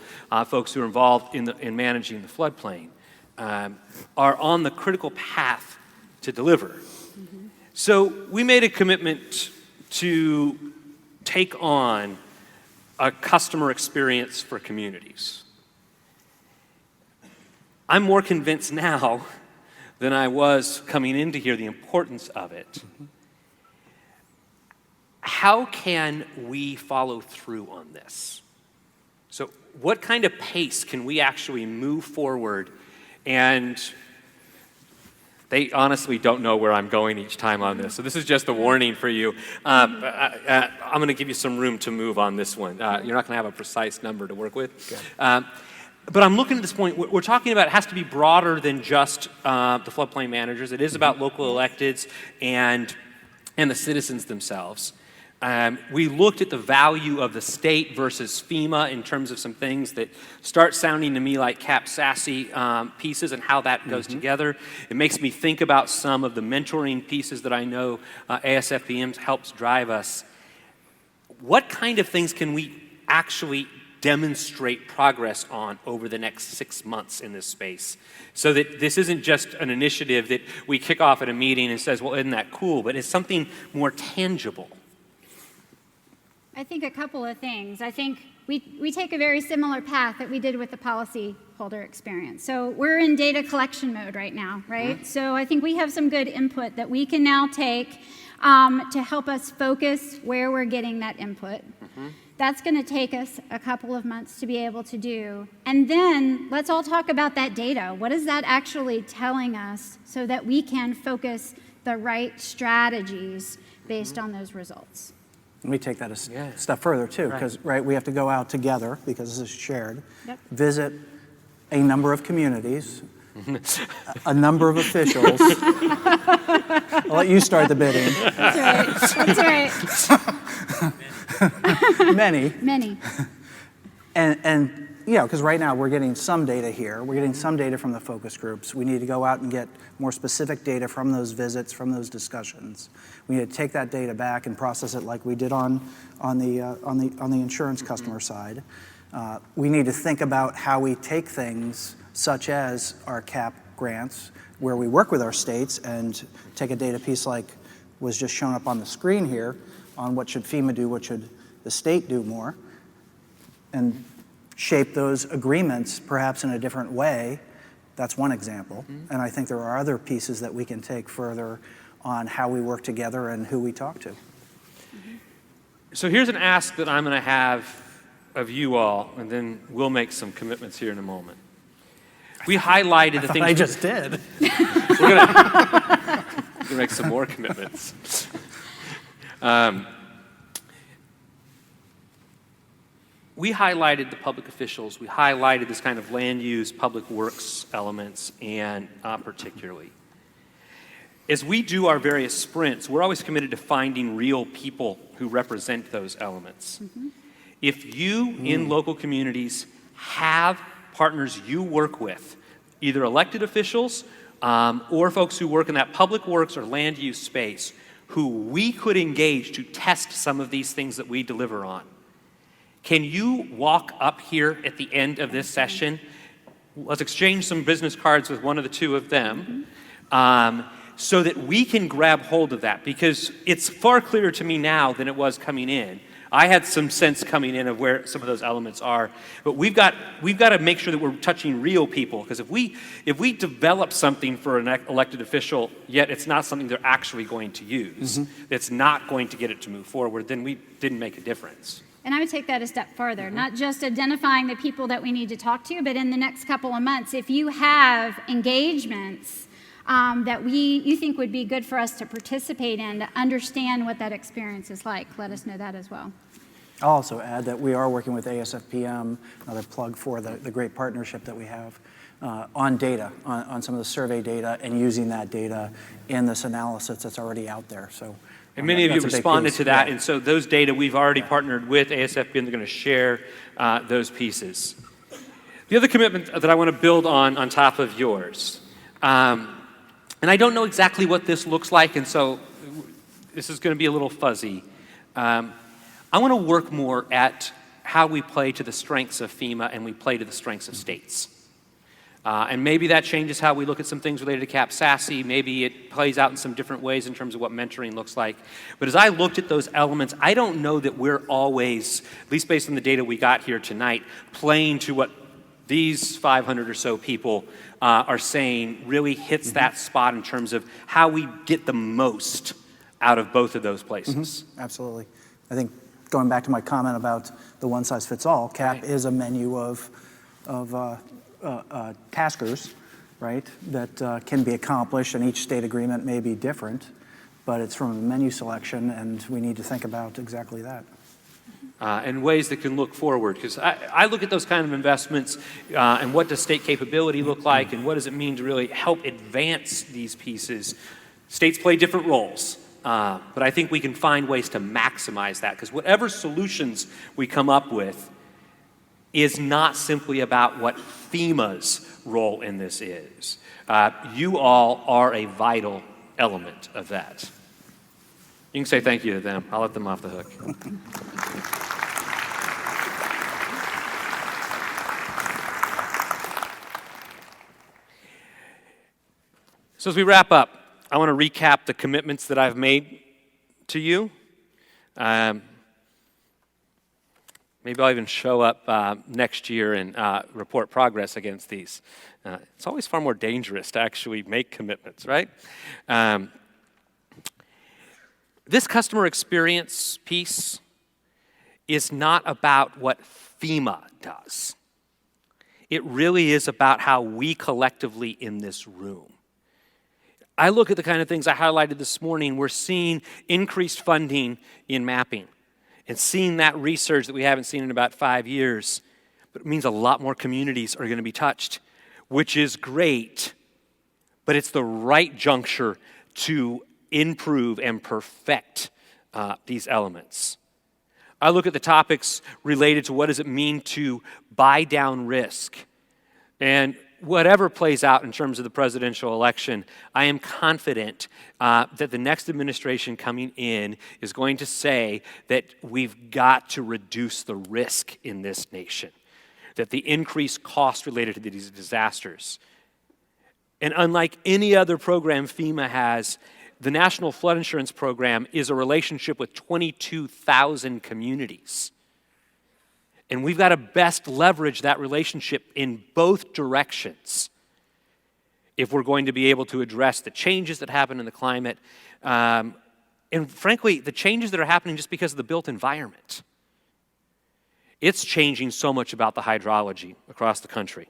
folks who are involved in managing the floodplain, are on the critical path to deliver. Mm-hmm. So we made a commitment to take on a customer experience for communities. I'm more convinced now than I was coming in to hear the importance of it. How can we follow through on this? So what kind of pace can we actually move forward? And they honestly don't know where I'm going each time on this. So this is just a warning for you. I'm going to give you some room to move on this one. You're not going to have a precise number to work with. But I'm looking at this point, we're talking about it has to be broader than just the floodplain managers. It is about local electeds and the citizens themselves. We looked at the value of the state versus FEMA in terms of some things that start sounding to me like Cap Sassy pieces and how that goes together. It makes me think about some of the mentoring pieces that I know ASFPM helps drive us. What kind of things can we actually demonstrate progress on over the next 6 months in this space, so that this isn't just an initiative that we kick off at a meeting and says, well, isn't that cool, but it's something more tangible? I think a couple of things. I think we take a very similar path that we did with the policyholder experience. So we're in data collection mode right now, right? So I think we have some good input that we can now take to help us focus where we're getting that input. That's going to take us a couple of months to be able to do. And then let's all talk about that data. What is that actually telling us so that we can focus the right strategies based on those results? And we take that a step further too, because we have to go out together, because this is shared, visit a number of communities, a number of officials. I'll let you start the bidding. That's right. Many. Many. And because right now we're getting some data here. We're getting some data from the focus groups. We need to go out and get more specific data from those visits, from those discussions. We need to take that data back and process it like we did on the insurance customer side. We need to think about how we take things such as our CAP grants, where we work with our states and take a data piece like was just shown up on the screen here on what should FEMA do, what should the state do more, and shape those agreements perhaps in a different way. That's one example. And I think there are other pieces that we can take further on how we work together and who we talk to. So here's an ask that I'm going to have of you all, and then we'll make some commitments here in a moment. We highlighted the things I just did. We're going to make some more commitments. We highlighted the public officials. We highlighted this kind of land use, public works elements, and particularly. As we do our various sprints, we're always committed to finding real people who represent those elements. If you in local communities have partners you work with, either elected officials or folks who work in that public works or land use space, who we could engage to test some of these things that we deliver on, can you walk up here at the end of this session? Let's exchange some business cards with one of the two of them so that we can grab hold of that, because it's far clearer to me now than it was coming in. I had some sense coming in of where some of those elements are, but we've got to make sure that we're touching real people, because if we develop something for an elected official, yet it's not something they're actually going to use, it's not going to get it to move forward, then we didn't make a difference. And I would take that a step further, not just identifying the people that we need to talk to, but in the next couple of months, if you have engagements that you think would be good for us to participate in, to understand what that experience is like, let us know that as well. I'll also add that we are working with ASFPM, another plug for the great partnership that we have on data, on some of the survey data, and using that data in this analysis that's already out there. So. And many of you responded to that, and so those data, we've already partnered with ASFPM. They're going to share those pieces. The other commitment that I want to build on top of yours, and I don't know exactly what this looks like, and so this is going to be a little fuzzy. I want to work more at how we play to the strengths of FEMA and we play to the strengths of states. And maybe that changes how we look at some things related to Cap Sassy. Maybe it plays out in some different ways in terms of what mentoring looks like. But as I looked at those elements, I don't know that we're always, at least based on the data we got here tonight, playing to what these 500 or so people are saying really hits that spot in terms of how we get the most out of both of those places. Absolutely. I think going back to my comment about the one-size-fits-all, CAP is a menu of taskers, right, that can be accomplished, and each state agreement may be different, but it's from a menu selection, and we need to think about exactly that. And ways that can look forward, because I look at those kind of investments and what does state capability look like, and what does it mean to really help advance these pieces. States play different roles, but I think we can find ways to maximize that, because whatever solutions we come up with is not simply about what FEMA's role in this is. You all are a vital element of that. You can say thank you to them. I'll let them off the hook. So as we wrap up, I want to recap the commitments that I've made to you. Maybe I'll even show up next year and report progress against these. It's always far more dangerous to actually make commitments, right? This customer experience piece is not about what FEMA does. It really is about how we collectively in this room. I look at the kind of things I highlighted this morning. We're seeing increased funding in mapping and seeing that research that we haven't seen in about 5 years. But it means a lot more communities are going to be touched, which is great, but it's the right juncture to improve and perfect these elements. I look at the topics related to what does it mean to buy down risk. And whatever plays out in terms of the presidential election, I am confident that the next administration coming in is going to say that we've got to reduce the risk in this nation, that the increased cost related to these disasters. And unlike any other program FEMA has, the National Flood Insurance Program is a relationship with 22,000 communities. And we've got to best leverage that relationship in both directions if we're going to be able to address the changes that happen in the climate, and frankly, the changes that are happening just because of the built environment. It's changing so much about the hydrology across the country.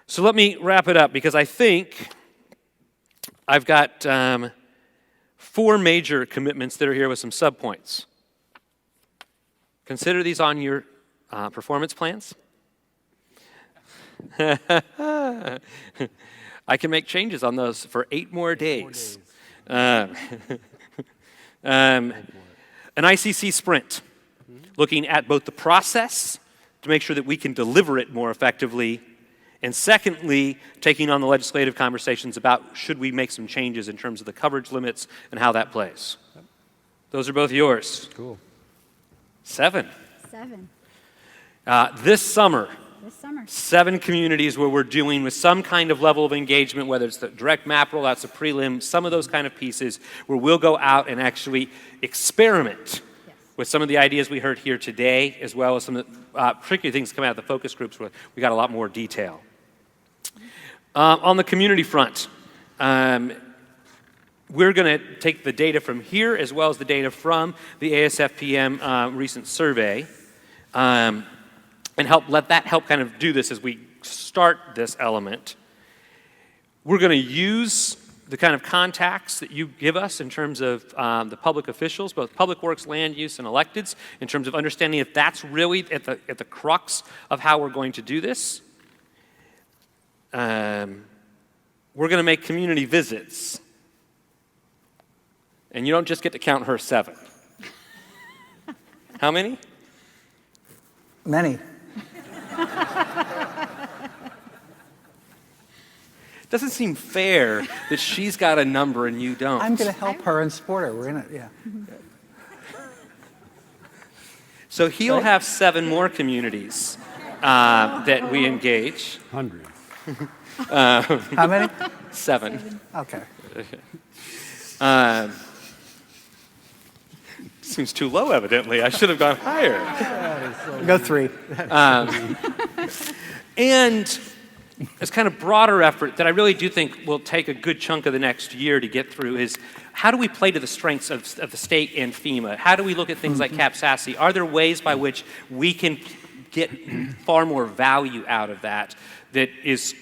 So let me wrap it up, because I think I've got 4 major commitments that are here with some subpoints. Consider these on your performance plans. I can make changes on those for 8 more days. An ICC sprint, looking at both the process to make sure that we can deliver it more effectively, and secondly, taking on the legislative conversations about should we make some changes in terms of the coverage limits and how that plays. Those are both yours. Cool. 7. This summer, 7 communities where we're doing with some kind of level of engagement, whether it's the direct map rollouts, the prelim, some of those kind of pieces, where we'll go out and actually experiment with some of the ideas we heard here today, as well as some of the particular things coming out of the focus groups where we got a lot more detail. On the community front, we're going to take the data from here as well as the data from the ASFPM recent survey and let that help kind of do this as we start this element. We're going to use the kind of contacts that you give us in terms of the public officials, both public works, land use, and electeds, in terms of understanding if that's really at the crux of how we're going to do this. We're going to make community visits. And you don't just get to count her 7. How many? Many. Doesn't seem fair that she's got a number and you don't. I'm going to help her and support her. We're in it, yeah. So he'll have 7 more communities that we engage. Hundreds. How many? 7. Okay. Seems too low, evidently. I should have gone higher. Go 3. And this kind of broader effort that I really do think will take a good chunk of the next year to get through is, how do we play to the strengths of the state and FEMA? How do we look at things like CAPSASI? Are there ways by which we can get far more value out of that that is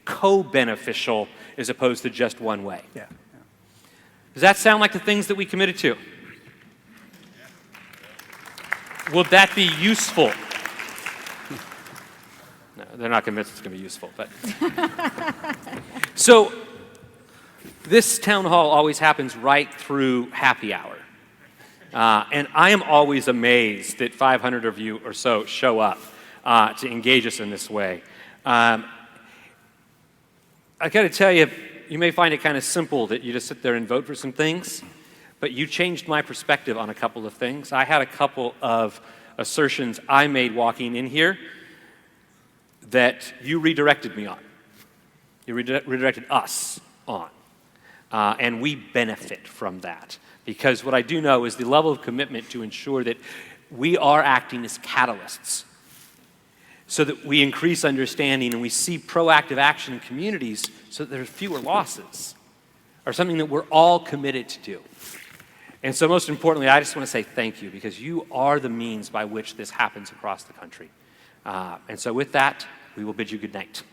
co-beneficial as opposed to just one way? Yeah. Does that sound like the things that we committed to? Will that be useful? No, they're not convinced it's going to be useful, but. So, this town hall always happens right through happy hour. And I am always amazed that 500 of you or so show up to engage us in this way. I got to tell you, you may find it kind of simple that you just sit there and vote for some things, but you changed my perspective on a couple of things. I had a couple of assertions I made walking in here that you redirected me on. You redirected us on. And we benefit from that. Because what I do know is the level of commitment to ensure that we are acting as catalysts so that we increase understanding and we see proactive action in communities so that there are fewer losses, are something that we're all committed to do. And so most importantly, I just want to say thank you, because you are the means by which this happens across the country. And so with that, we will bid you good night.